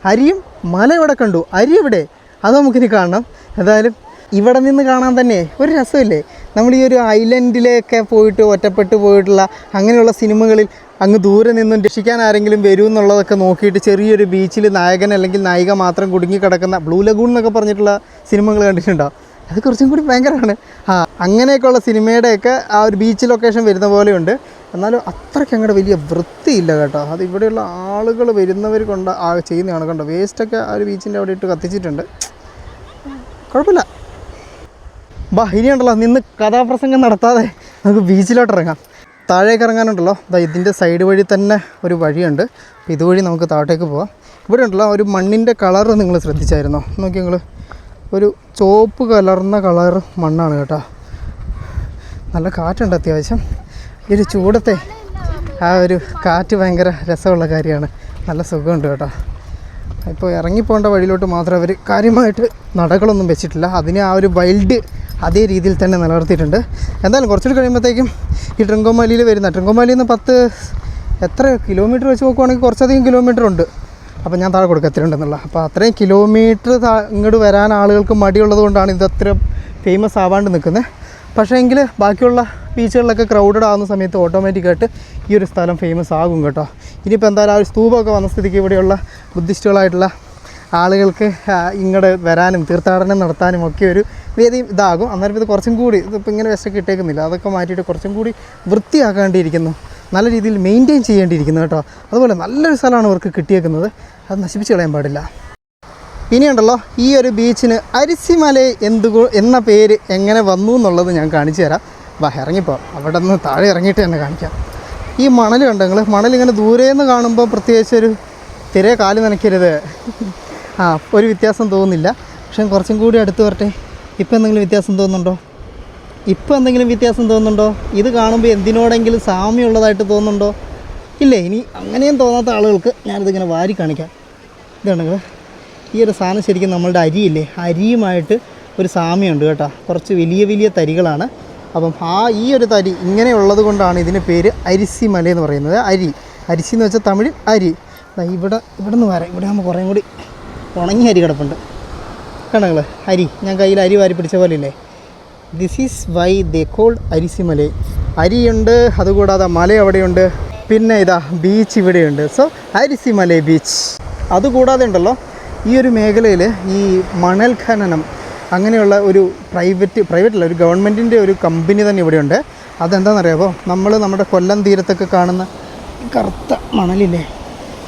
അരിയും മല ഇവിടെ കണ്ടു, അരി ഇവിടെ, അത് നമുക്കിനി കാണണം. എന്തായാലും ഇവിടെ നിന്ന് കാണാൻ തന്നെ ഒരു രസമില്ലേ. നമ്മൾ ഈ ഒരു ഐലൻഡിലൊക്കെ പോയിട്ട് ഒറ്റപ്പെട്ട് പോയിട്ടുള്ള അങ്ങനെയുള്ള സിനിമകളിൽ അങ്ങ് ദൂരെ നിന്നും രക്ഷിക്കാൻ ആരെങ്കിലും വരും എന്നുള്ളതൊക്കെ നോക്കിയിട്ട് ചെറിയൊരു ബീച്ചിൽ നായകൻ അല്ലെങ്കിൽ നായിക മാത്രം കുടുങ്ങി കിടക്കുന്ന ബ്ലൂ ലഗൂൺ എന്നൊക്കെ പറഞ്ഞിട്ടുള്ള സിനിമകൾ കണ്ടിട്ടുണ്ടോ? അത് കുറച്ചും കൂടി ഭയങ്കരമാണ്. അങ്ങനെയൊക്കെയുള്ള സിനിമയുടെയൊക്കെ ആ ഒരു ബീച്ച് ലൊക്കേഷൻ വരുന്ന പോലെയുണ്ട്. എന്നാലും അത്രയ്ക്ക് അങ്ങോട്ട് വലിയ വൃത്തിയില്ല കേട്ടോ. അത് ഇവിടെയുള്ള ആളുകൾ വരുന്നവർ കൊണ്ട് ചെയ്യുന്നതാണ് കണ്ടോ. വേസ്റ്റൊക്കെ ആ ഒരു ബീച്ചിൻ്റെ അവിടെ ഇട്ട് കത്തിച്ചിട്ടുണ്ട്. കുഴപ്പമില്ല. ഇനിയുണ്ടല്ലോ നിന്ന് കഥാപ്രസംഗം നടത്താതെ നമുക്ക് ബീച്ചിലോട്ട് ഇറങ്ങാം. താഴേക്ക് ഇറങ്ങാനുണ്ടല്ലോ ഇതിൻ്റെ സൈഡ് വഴി തന്നെ ഒരു വഴിയുണ്ട്. അപ്പോൾ ഇതുവഴി നമുക്ക് താഴേക്ക് പോകാം. ഇവിടെ ഉണ്ടല്ലോ ഒരു മണ്ണിൻ്റെ കളറ് നിങ്ങൾ ശ്രദ്ധിച്ചായിരുന്നോ? നോക്കി നിങ്ങൾ, ഒരു ചുവപ്പ് കലർന്ന കളർ മണ്ണാണ് കേട്ടോ. നല്ല കാറ്റുണ്ട് അത്യാവശ്യം. ഈ ഒരു ചൂടത്തെ ആ ഒരു കാറ്റ് ഭയങ്കര രസമുള്ള കാര്യമാണ്. നല്ല സുഖമുണ്ട് കേട്ടോ. ഇപ്പോൾ ഇറങ്ങിപ്പോകേണ്ട വഴിയിലോട്ട് മാത്രം അവർ കാര്യമായിട്ട് നടകളൊന്നും വെച്ചിട്ടില്ല. അതിനെ ആ ഒരു വൈൽഡ് അതേ രീതിയിൽ തന്നെ നിലനിർത്തിയിട്ടുണ്ട്. എന്തായാലും കുറച്ചുകൂടി കഴിയുമ്പോഴത്തേക്കും ഈ ട്രിങ്കോമാലിയിൽ വരുന്ന ട്രിങ്കോമാലിയിൽ നിന്ന് എത്ര കിലോമീറ്റർ വെച്ച് നോക്കുവാണെങ്കിൽ കുറച്ചധികം കിലോമീറ്റർ ഉണ്ട്. അപ്പോൾ ഞാൻ താഴെ കൊടുക്കുക എത്രയുണ്ടെന്നുള്ള. അപ്പോൾ അത്രയും കിലോമീറ്റർ ഇങ്ങോട്ട് വരാൻ ആളുകൾക്ക് മടിയുള്ളത് കൊണ്ടാണ് ഇതത്ര ഫേമസ് ആവാണ്ട് നിൽക്കുന്നത്. പക്ഷേ എങ്കിൽ ബാക്കിയുള്ള ബീച്ചുകളിലൊക്കെ ക്രൗഡഡ് ആകുന്ന സമയത്ത് ഓട്ടോമാറ്റിക്കായിട്ട് ഈ ഒരു സ്ഥലം ഫേമസ് ആകും കേട്ടോ. ഇനിയിപ്പോൾ എന്തായാലും ആ ഒരു സ്തൂപമൊക്കെ വന്ന സ്ഥിതിക്ക് ഇവിടെയുള്ള ബുദ്ധിസ്റ്റുകളായിട്ടുള്ള ആളുകൾക്ക് ഇങ്ങോട്ട് വരാനും തീർത്ഥാടനം നടത്താനും ഒക്കെ ഒരു വേദി ഇതാകും. അന്നേരം ഇത് കുറച്ചും കൂടി ഇതിപ്പോൾ ഇങ്ങനെ വെസ്റ്റൊക്കെ ഇട്ടേക്കുന്നില്ല, അതൊക്കെ മാറ്റിയിട്ട് കുറച്ചും കൂടി വൃത്തിയാക്കേണ്ടിയിരിക്കുന്നു, നല്ല രീതിയിൽ മെയിൻറ്റെയിൻ ചെയ്യേണ്ടിയിരിക്കുന്നു കേട്ടോ. അതുപോലെ നല്ലൊരു സ്ഥലമാണ് ഇവർക്ക് കിട്ടിയേക്കുന്നത്, അത് നശിപ്പിച്ച് കളയാൻ പാടില്ല. ഇനിയുണ്ടല്ലോ ഈ ഒരു ബീച്ചിന് അരിസിമല എന്ന പേര് എങ്ങനെ വന്നു എന്നുള്ളത് ഞാൻ കാണിച്ചു തരാം. ഇറങ്ങിപ്പോ അവിടെ നിന്ന് താഴെ ഇറങ്ങിയിട്ട് തന്നെ കാണിക്കാം. ഈ മണൽ കണ്ടെങ്കിൽ മണലിങ്ങനെ ദൂരേന്ന് കാണുമ്പോൾ പ്രത്യേകിച്ചൊരു തിരെ കാല് നനയ്ക്കരുത്, ഒരു വ്യത്യാസം തോന്നുന്നില്ല. പക്ഷേ കുറച്ചും കൂടി അടുത്ത് വരട്ടെ. ഇപ്പം എന്തെങ്കിലും വ്യത്യാസം തോന്നുന്നുണ്ടോ? ഇത് കാണുമ്പോൾ എന്തിനോടെങ്കിലും സാമ്യമുള്ളതായിട്ട് തോന്നുന്നുണ്ടോ? ഇല്ലേ? ഇനി അങ്ങനെയും തോന്നാത്ത ആളുകൾക്ക് ഞാനിതിങ്ങനെ വാരി കാണിക്കാം. ഇതാണെങ്കിൽ ഈ ഒരു സാധനം ശരിക്കും നമ്മളുടെ അരിയില്ലേ, അരിയുമായിട്ട് ഒരു സാമ്യമുണ്ട് കേട്ടോ. കുറച്ച് വലിയ വലിയ തരികളാണ്. അപ്പം ഈ ഒരു തരി ഇങ്ങനെയുള്ളത് കൊണ്ടാണ് ഇതിന് പേര് അരിസിമല എന്ന് പറയുന്നത്. അരിസി എന്ന് വെച്ചാൽ തമിഴിൽ അരി. ഇവിടെ നിന്ന് വരാം. ഇവിടെ ആകുമ്പോൾ കുറേ കൂടി ഉണങ്ങിയ അരി കിടപ്പുണ്ട്. കണ്ടങ്ങൾ അരി, ഞാൻ കയ്യിൽ അരി വാരി പിടിച്ച പോലെ ഇല്ലേ. This is why they called Arisimala. അരിയുണ്ട്, അതുകൂടാതെ മല അവിടെയുണ്ട്, പിന്നെ ഇതാ ബീച്ച് ഇവിടെയുണ്ട്. So Arisimala beach. അതുകൂടാതെ ഉണ്ടല്ലോ ഈ ഒരു മേഖലയിൽ ഈ മണൽ ഖനനം അങ്ങനെയുള്ള ഒരു പ്രൈവറ്റല്ല, ഒരു ഗവൺമെൻറ്റിൻ്റെ ഒരു കമ്പനി തന്നെ ഇവിടെയുണ്ട്. അതെന്താണെന്നറിയാമോ? നമ്മുടെ കൊല്ലം തീരത്തൊക്കെ കാണുന്ന കറുത്ത മണലില്ലേ,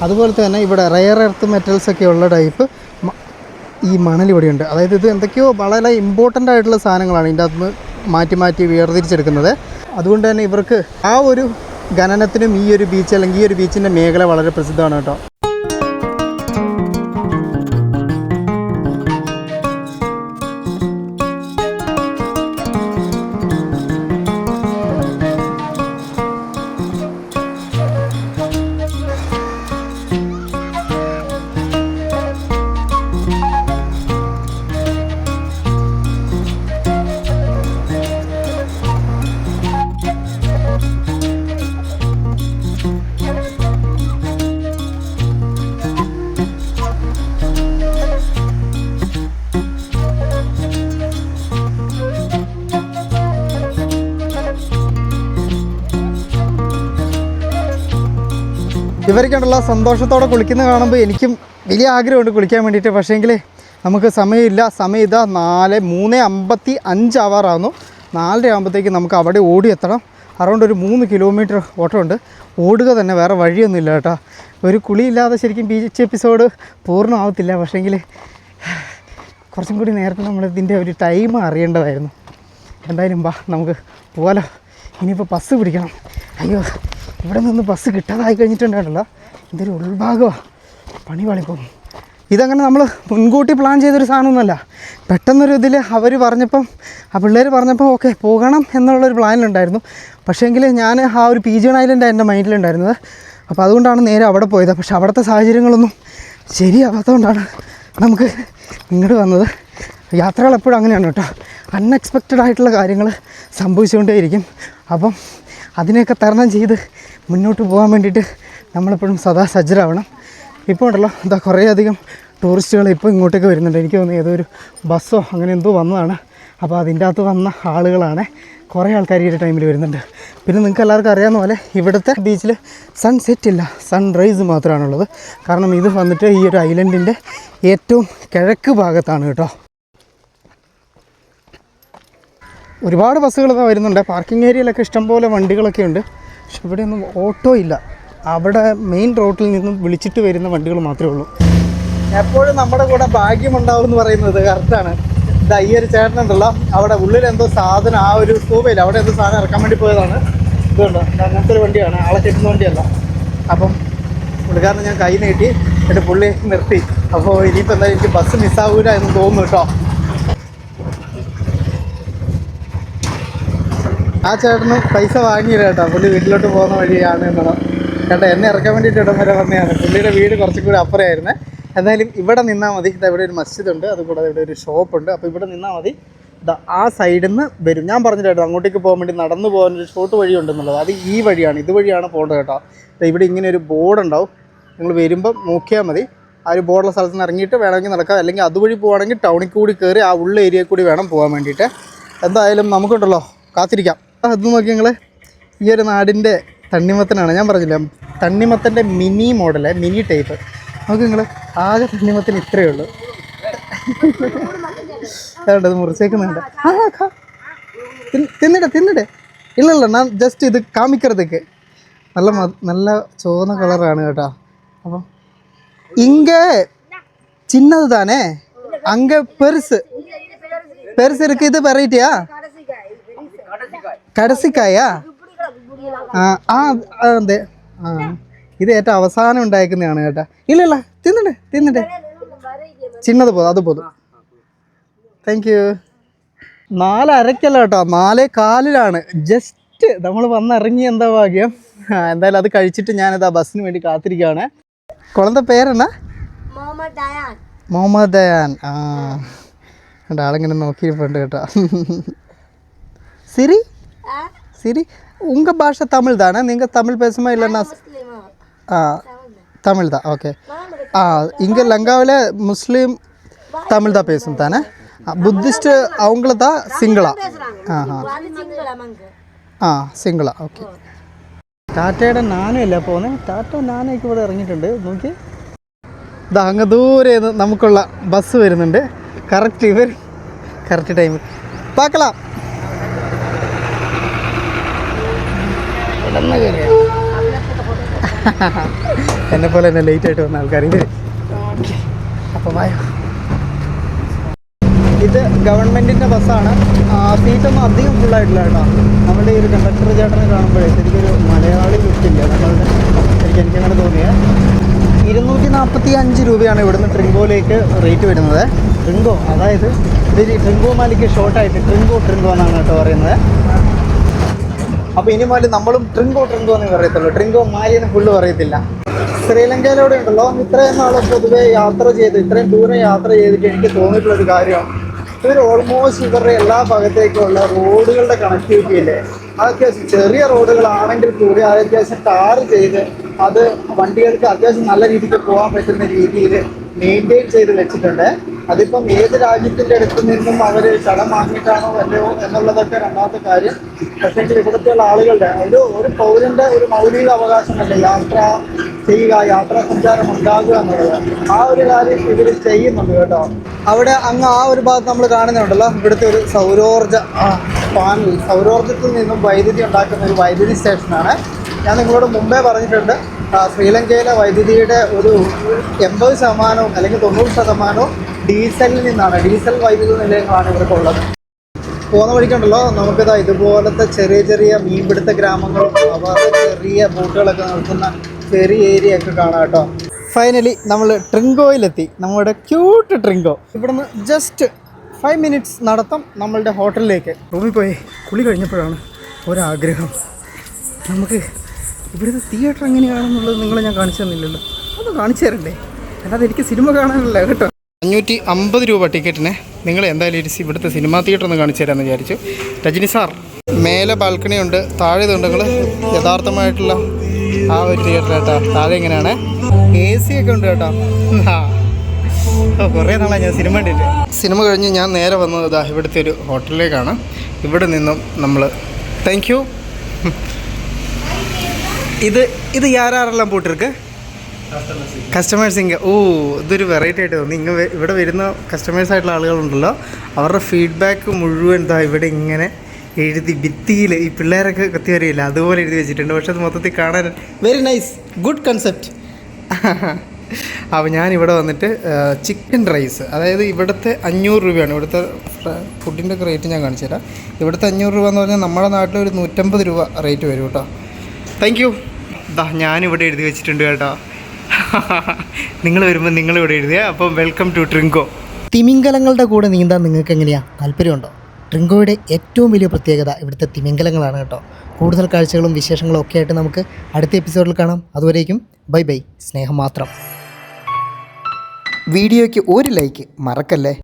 അതുപോലത്തെ തന്നെ ഇവിടെ റെയർ എർത്ത് മെറ്റൽസൊക്കെ ഉള്ള ടൈപ്പ് ഈ മണൽ ഇവിടെയുണ്ട്. അതായത് ഇത് എന്തൊക്കെയോ വളരെ ഇമ്പോർട്ടൻ്റ് ആയിട്ടുള്ള സാധനങ്ങളാണ് ഇതിൻ്റെ അകത്ത് മാറ്റി വേർതിരിച്ചെടുക്കുന്നത്. അതുകൊണ്ട് തന്നെ ഇവർക്ക് ആ ഒരു ഖനനത്തിനും ഈ ഒരു ബീച്ച് അല്ലെങ്കിൽ ഈ ഒരു ബീച്ചിൻ്റെ മേഖല വളരെ പ്രസിദ്ധമാണ് കേട്ടോ. ഇവരൊക്കെയുണ്ടല്ലോ സന്തോഷത്തോടെ കുളിക്കുന്ന കാണുമ്പോൾ എനിക്കും വലിയ ആഗ്രഹമുണ്ട് കുളിക്കാൻ വേണ്ടിയിട്ട്. പക്ഷേങ്കിൽ നമുക്ക് സമയമില്ല. സമയം ഇതാ 3:55 ആവാറാകുന്നു. 4:30 ആകുമ്പോഴത്തേക്ക് നമുക്ക് അവിടെ ഓടിയെത്തണം. അറൗണ്ട് ഒരു 3 കിലോമീറ്റർ ഓട്ടമുണ്ട്. ഓടുക തന്നെ, വേറെ വഴിയൊന്നുമില്ല കേട്ടോ. ഒരു കുളിയില്ലാതെ ശരിക്കും ബീച്ച് എപ്പിസോഡ് പൂർണ്ണമാവത്തില്ല. പക്ഷേങ്കിൽ കുറച്ചും കൂടി നേരത്തെ നമ്മളിതിൻ്റെ ഒരു ടൈം അറിയേണ്ടതായിരുന്നു. എന്തായാലും നമുക്ക് പോകാലോ. ഇനിയിപ്പോൾ ബസ് പിടിക്കണം. അയ്യോ, ഇവിടെ നിന്ന് ബസ് കിട്ടാതായി കഴിഞ്ഞിട്ടുണ്ടല്ലോ, ഇതൊരു ഉൾഭാഗമാണ്, പണി പാളിപ്പോകും. ഇതങ്ങനെ നമ്മൾ മുൻകൂട്ടി പ്ലാൻ ചെയ്തൊരു സാധനമൊന്നുമല്ല. പെട്ടെന്നൊരു ഇതിൽ അവർ പറഞ്ഞപ്പം, പിള്ളേർ പറഞ്ഞപ്പോൾ ഓക്കെ പോകണം എന്നുള്ളൊരു പ്ലാനിലുണ്ടായിരുന്നു. പക്ഷേങ്കിൽ ഞാൻ ആ ഒരു പീജിയൺ ഐലൻഡാണ് എൻ്റെ മൈൻഡിലുണ്ടായിരുന്നത്. അപ്പോൾ അതുകൊണ്ടാണ് നേരെ അവിടെ പോയത്. പക്ഷെ അവിടുത്തെ സാഹചര്യങ്ങളൊന്നും ശരിയാവാത്തതുകൊണ്ടാണ് നമുക്ക് ഇങ്ങോട്ട് വന്നത്. യാത്രകൾ എപ്പോഴും അങ്ങനെയാണ് കേട്ടോ, അൺഎക്സ്പെക്റ്റഡ് ആയിട്ടുള്ള കാര്യങ്ങൾ സംഭവിച്ചുകൊണ്ടേയിരിക്കും. അപ്പം അതിനെയൊക്കെ തരണം ചെയ്ത് മുന്നോട്ട് പോകാൻ വേണ്ടിയിട്ട് നമ്മളെപ്പോഴും സദാ സജ്ജരാവണം. ഇപ്പോൾ ഉണ്ടല്ലോ എന്താ കുറേയധികം ടൂറിസ്റ്റുകൾ ഇപ്പോൾ ഇങ്ങോട്ടേക്ക് വരുന്നുണ്ട്. എനിക്ക് തോന്നുന്നു ഏതൊരു ബസ്സോ അങ്ങനെ എന്തോ വന്നതാണ്. അപ്പോൾ അതിൻ്റെ അകത്ത് വന്ന ആളുകളാണ്. കുറേ ആൾക്കാർ ഈ ഒരു ടൈമിൽ വരുന്നുണ്ട്. പിന്നെ നിങ്ങൾക്ക് എല്ലാവർക്കും അറിയാവുന്ന പോലെ ഇവിടുത്തെ ബീച്ചിൽ സൺസെറ്റ് ഇല്ല, സൺറൈസ് മാത്രമാണുള്ളത്. കാരണം ഇത് വന്നിട്ട് ഈ ഒരു ഐലൻഡിൻ്റെ ഏറ്റവും കിഴക്ക് ഭാഗത്താണ് കേട്ടോ. ഒരുപാട് ബസ്സുകളൊക്കെ വരുന്നുണ്ട്. പാർക്കിംഗ് ഏരിയയിലൊക്കെ ഇഷ്ടംപോലെ വണ്ടികളൊക്കെ ഉണ്ട്. പക്ഷെ ഇവിടെയൊന്നും ഓട്ടോ ഇല്ല. അവിടെ മെയിൻ റോഡിൽ നിന്നും വിളിച്ചിട്ട് വരുന്ന വണ്ടികൾ മാത്രമേ ഉള്ളൂ. എപ്പോഴും നമ്മുടെ കൂടെ ഭാഗ്യമുണ്ടാവും എന്ന് പറയുന്നത് കറക്റ്റാണ്. ഇതാ ഈ ഒരു ചേട്ടനുണ്ടല്ലോ, അവിടെ ഉള്ളിൽ എന്തോ സാധനം, ആ ഒരു സ്കൂബയിൽ അവിടെ എന്തോ സാധനം ഇറക്കാൻ വേണ്ടി പോയതാണ്. ഇതുണ്ടോ, അങ്ങനത്തെ ഒരു വണ്ടിയാണ്, ആളെ കെട്ടുന്ന വണ്ടിയല്ല. അപ്പം പുള്ളിക്കാരനെ ഞാൻ കൈ നീട്ടി എന്നിട്ട് പുള്ളി നിർത്തി. അപ്പോൾ ഇനിയിപ്പോൾ എന്താ എനിക്ക് ബസ് മിസ്സാവൂല എന്ന് തോന്നുന്നു കേട്ടോ. ആ ചേട്ടന് പൈസ വാങ്ങിയില്ല കേട്ടോ, പുള്ളി വീട്ടിലോട്ട് പോകുന്ന വഴിയാണ് എന്നാണ് കേട്ടോ. എന്നെ ഇറക്കാൻ വേണ്ടിയിട്ട് ഇടം വരെ വന്നതാണ്. പുള്ളിയുടെ വീട് കുറച്ചും കൂടി അപ്പുറമായിരുന്നു. എന്തായാലും ഇവിടെ നിന്നാൽ മതി. ഇതാ ഇവിടെ ഒരു മസ്ജിദ് ഉണ്ട്, അതുകൂടാതെ ഇവിടെ ഒരു ഷോപ്പുണ്ട്. അപ്പോൾ ഇവിടെ നിന്നാൽ മതി. ഇതാ ആ സൈഡിൽ നിന്ന് വരും. ഞാൻ പറഞ്ഞിട്ടായിരുന്നു അങ്ങോട്ടേക്ക് പോകാൻ വേണ്ടി നടന്നു പോകാനൊരു ഷോർട്ട് വഴി ഉണ്ടെന്നുള്ളത്. അത് ഈ വഴിയാണ്, ഇതുവഴിയാണ് പോകേണ്ടത് കേട്ടോ. ഇവിടെ ഇങ്ങനെ ഒരു ബോർഡ് ഉണ്ടാവും, നിങ്ങൾ വരുമ്പം നോക്കിയാൽ മതി. ആ ഒരു ബോർഡുള്ള സ്ഥലത്ത് നിന്ന് ഇറങ്ങിയിട്ട് വേണമെങ്കിൽ നടക്കാം, അല്ലെങ്കിൽ അതുവഴി പോവുകയാണെങ്കിൽ ടൗണിൽ കൂടി കയറി ആ ഉള്ള ഏരിയയിൽ കൂടി വേണം പോകാൻ വേണ്ടിയിട്ട്. എന്തായാലും നമുക്കുണ്ടല്ലോ കാത്തിരിക്കാം. അത് നോക്കി നിങ്ങൾ, ഈ ഒരു നാടിൻ്റെ തണ്ണിമത്തനാണ്. ഞാൻ പറഞ്ഞില്ല, തണ്ണിമത്തൻ്റെ മിനി മോഡല്, മിനി ടൈപ്പ്. നോക്കി നിങ്ങൾ, ആകെ തണ്ണിമത്തന് ഇത്രയേ ഉള്ളൂ. അത് മുറിച്ചേക്കുന്നുണ്ട്. തിന്നിടേ ഇല്ലല്ല, ഞാൻ ജസ്റ്റ് ഇത് കാമിக்கிறதுக்கு നല്ല ചുവന്ന കളറാണ് കേട്ടോ. അപ്പം ഇങ്ങേ ചിന്നത് താനേ, അങ്ക പെരുസ് ഇருக்கு. ഇത് വെറൈറ്റിയാ, കടസിക്കായാ? അതെ, ഇത് ഏറ്റവും അവസാനം ഉണ്ടായിരിക്കുന്നതാണ് കേട്ടോ. ഇല്ലല്ല, തിന്നിട്ടെ ചിന്നത് പോതും, അത് പോതും. Thank you. 4:30 കേട്ടോ, 4:15 ജസ്റ്റ് നമ്മൾ വന്നിറങ്ങി. എന്താ ഭാഗ്യം. എന്തായാലും അത് കഴിച്ചിട്ട് ഞാനിതാ ബസ്സിന് വേണ്ടി കാത്തിരിക്കുകയാണ്. കുളത്തെ പേരെന്നാ? മുഹമ്മദ് ദയാൻ. ആളിങ്ങനെ നോക്കിയിരിപ്പുണ്ട് കേട്ടോ. சரி உங்கள் பாஷை தமிழ் தானே? நீங்கள் தமிழ் பேசுமா இல்லைன்னா? தமிழ் தான். ஓகே. இங்கே லங்காவில் முஸ்லீம் தமிழ் தான் பேசும் தானே? புத்திஸ்ட் அவங்கள தான் சிங்களா? സിംഗിളാ. ഓക്കെ. ടാറ്റയുടെ നാനയല്ല പോകുന്നത്. ടാറ്റ നാനയൊക്കെ ഇവിടെ ഇറങ്ങിയിട്ടുണ്ട്. നോക്കി, ഇതാ അങ്ങ് ദൂരെ നമുക്കുള്ള ബസ് വരുന്നുണ്ട്. കറക്റ്റ് ടൈം പാക്കലാം. എന്നെ പോലെ തന്നെ ലേറ്റ് ആയിട്ട് വന്ന ആൾക്കാർ വരും. അപ്പോൾ ഇത് ഗവൺമെൻറ്റിൻ്റെ ബസ്സാണ്. സീറ്റൊന്നും അധികം ഫുള്ളായിട്ടില്ല കേട്ടോ. നമ്മുടെ ഈ ഒരു കണ്ടക്ടർ ചേട്ടനെ കാണുമ്പോഴേ ശരിക്കൊരു മലയാളി ലുക്കില്ല നമ്മളുടെ. എനിക്കങ്ങനെ തോന്നിയത് 245 രൂപയാണ് ഇവിടുന്ന് ട്രിങ്കോയിലേക്ക് റേറ്റ് വരുന്നത്. ട്രിങ്കോ, അതായത് ഇത് ട്രിങ്കോ മാലിക്ക് ഷോർട്ടായിട്ട് ട്രിങ്കോ എന്നാണ് കേട്ടോ പറയുന്നത്. അപ്പോൾ ഇനി മുതൽ നമ്മളും ട്രിങ്കോ എന്നേ പറയത്തുള്ളൂ, ട്രിങ്കോ മാലി എന്ന് ഫുള്ള് പറയത്തില്ല. ശ്രീലങ്കയിലൂടെ ഉണ്ടല്ലോ, ഇത്രയും നാൾ പൊതുവെ ഇത്രയും ദൂരം യാത്ര ചെയ്തിട്ട് എനിക്ക് തോന്നിയിട്ടുള്ളൊരു കാര്യമാണ്, ഇവർ ഓൾമോസ്റ്റ് ഇവരുടെ എല്ലാ ഭാഗത്തേക്കുള്ള റോഡുകളുടെ കണക്ടിവിറ്റി ഇല്ലേ, അത് അത്യാവശ്യം ചെറിയ റോഡുകളാണെങ്കിൽ കൂടി അത് അത്യാവശ്യം ടാർ ചെയ്ത് അത് വണ്ടികൾക്ക് അത്യാവശ്യം നല്ല രീതിക്ക് പോകാൻ പറ്റുന്ന രീതിയിൽ മെയിൻറ്റെയിൻ ചെയ്ത് വെച്ചിട്ടുണ്ട്. അതിപ്പം ഏത് രാജ്യത്തിൻ്റെ അടുത്ത് നിന്നും അവർ കടം വാങ്ങിയിട്ടാണോ അല്ലയോ എന്നുള്ളതൊക്കെ രണ്ടാമത്തെ കാര്യം. പക്ഷേ ഇവിടുത്തെയുള്ള ആളുകളുടെ ഒരു പൗരൻ്റെ ഒരു മൗലിക അവകാശമല്ലേ യാത്ര ചെയ്യുക, യാത്രാ സഞ്ചാരം ഉണ്ടാകുക എന്നുള്ളത്. ആ ഒരു കാര്യം ഇവർ ചെയ്യുന്നുണ്ട് കേട്ടോ. അവിടെ അങ്ങ് ആ ഒരു ഭാഗത്ത് നമ്മൾ കാണുന്നുണ്ടല്ലോ, ഇവിടുത്തെ ഒരു സൗരോർജ്ജ പാനൽ, സൗരോർജ്ജത്തിൽ നിന്നും വൈദ്യുതി ഉണ്ടാക്കുന്ന ഒരു വൈദ്യുതി സ്റ്റേഷനാണ്. ഞാൻ നിങ്ങളോട് മുമ്പേ പറഞ്ഞിട്ടുണ്ട്, ശ്രീലങ്കയിലെ വൈദ്യുതിയുടെ ഒരു 80% അല്ലെങ്കിൽ 90% ഡീസലിൽ നിന്നാണ്. ഡീസൽ വൈദ്യുതി നിലയങ്ങളാണ് ഇവർക്കുള്ളത്. പോകുന്ന വഴിക്കുണ്ടല്ലോ നമുക്കിതാ ഇതുപോലത്തെ ചെറിയ മീൻപിടുത്ത ഗ്രാമങ്ങളും ചെറിയ ബോട്ടുകളൊക്കെ നിർത്തുന്ന ചെറിയ ഏരിയ ഒക്കെ കാണാം കേട്ടോ. ഫൈനലി നമ്മൾ ട്രിങ്കോയിലെത്തി, നമ്മുടെ ക്യൂട്ട് ട്രിങ്കോ. ഇവിടുന്ന് ജസ്റ്റ് 5 മിനിറ്റ്സ് നടത്തം നമ്മളുടെ ഹോട്ടലിലേക്ക്. റൂമിൽ പോയി കുളി കഴിഞ്ഞപ്പോഴാണ് ഒരാഗ്രഹം, നമുക്ക് ഇവിടുത്തെ തിയേറ്റർ എങ്ങനെയാണെന്നുള്ളത് നിങ്ങളെ ഞാൻ കാണിച്ചു തന്നില്ലല്ലോ, അത് കാണിച്ചു തരണ്ടേ? അല്ലാതെ എനിക്ക് സിനിമ കാണാനല്ല കേട്ടോ. 550 രൂപ ടിക്കറ്റിന്. നിങ്ങൾ എന്തായാലും ഇവിടുത്തെ സിനിമാ തിയേറ്റർ ഒന്ന് കാണിച്ചു തരാമെന്ന് വിചാരിച്ചു. രജനി സാർ, മേലെ ബാൽക്കണി ഉണ്ട്, താഴെ ഇതുണ്ട്. നിങ്ങൾ യഥാർത്ഥമായിട്ടുള്ള ആ ഒരു തിയേറ്റർ കേട്ടോ. താഴെ ഇങ്ങനെയാണ്, AC ഒക്കെ ഉണ്ട് കേട്ടോ. കുറേ നാളായി ഞാൻ സിനിമ കണ്ടിട്ട്. സിനിമ കഴിഞ്ഞ് ഞാൻ നേരെ വന്നത് ഇതാ ഇവിടുത്തെ ഒരു ഹോട്ടലിലേക്കാണ്. ഇവിടെ നിന്നും നമ്മൾ താങ്ക് യു. ഇത് യാരെല്ലാം പോട്ടിருக்கு കസ്റ്റമേഴ്സിങ്. ഓ, ഇതൊരു വെറൈറ്റി ആയിട്ട് തോന്നി. ഇവിടെ വരുന്ന കസ്റ്റമേഴ്സ് ആയിട്ടുള്ള ആളുകളുണ്ടല്ലോ, അവരുടെ ഫീഡ്ബാക്ക് മുഴുവൻ ഇതാ ഇവിടെ ഇങ്ങനെ എഴുതി ഭിത്തിയിൽ, ഈ പിള്ളേരൊക്കെ കത്തി അറിയില്ല അതുപോലെ എഴുതി വെച്ചിട്ടുണ്ട്. പക്ഷെ അത് മൊത്തത്തിൽ കാണാൻ വെരി നൈസ്, ഗുഡ് കൺസെപ്റ്റ്. അപ്പോൾ ഞാനിവിടെ വന്നിട്ട് ചിക്കൻ റൈസ്, അതായത് ഇവിടുത്തെ 500 രൂപയാണ് ഇവിടുത്തെ ഫുഡിൻ്റെ ഒക്കെ റേറ്റ് ഞാൻ കാണിച്ചു തരാം. ഇവിടുത്തെ 500 രൂപ എന്ന് പറഞ്ഞാൽ നമ്മുടെ നാട്ടിൽ ഒരു 150 രൂപ റേറ്റ് വരും കേട്ടോ. Thank you. ഞാനിവിടെ എഴുതി വെച്ചിട്ടുണ്ട് കേട്ടോ. നിങ്ങൾ വരുമ്പോൾ നിങ്ങളിവിടെ എഴുതിയ. അപ്പം വെൽക്കം ടു ട്രിങ്കോ. തിമിംഗലങ്ങളുടെ കൂടെ നീന്താൻ നിങ്ങൾക്ക് എങ്ങനെയാണ്, താല്പര്യമുണ്ടോ? ട്രിങ്കോയുടെ ഏറ്റവും വലിയ പ്രത്യേകത ഇവിടുത്തെ തിമിംഗലങ്ങളാണ് കേട്ടോ. കൂടുതൽ കാഴ്ചകളും വിശേഷങ്ങളും ഒക്കെ ആയിട്ട് നമുക്ക് അടുത്ത എപ്പിസോഡിൽ കാണാം. അതുവരേക്കും ബൈ ബൈ, സ്നേഹം മാത്രം. വീഡിയോയ്ക്ക് ഒരു ലൈക്ക് മറക്കല്ലേ.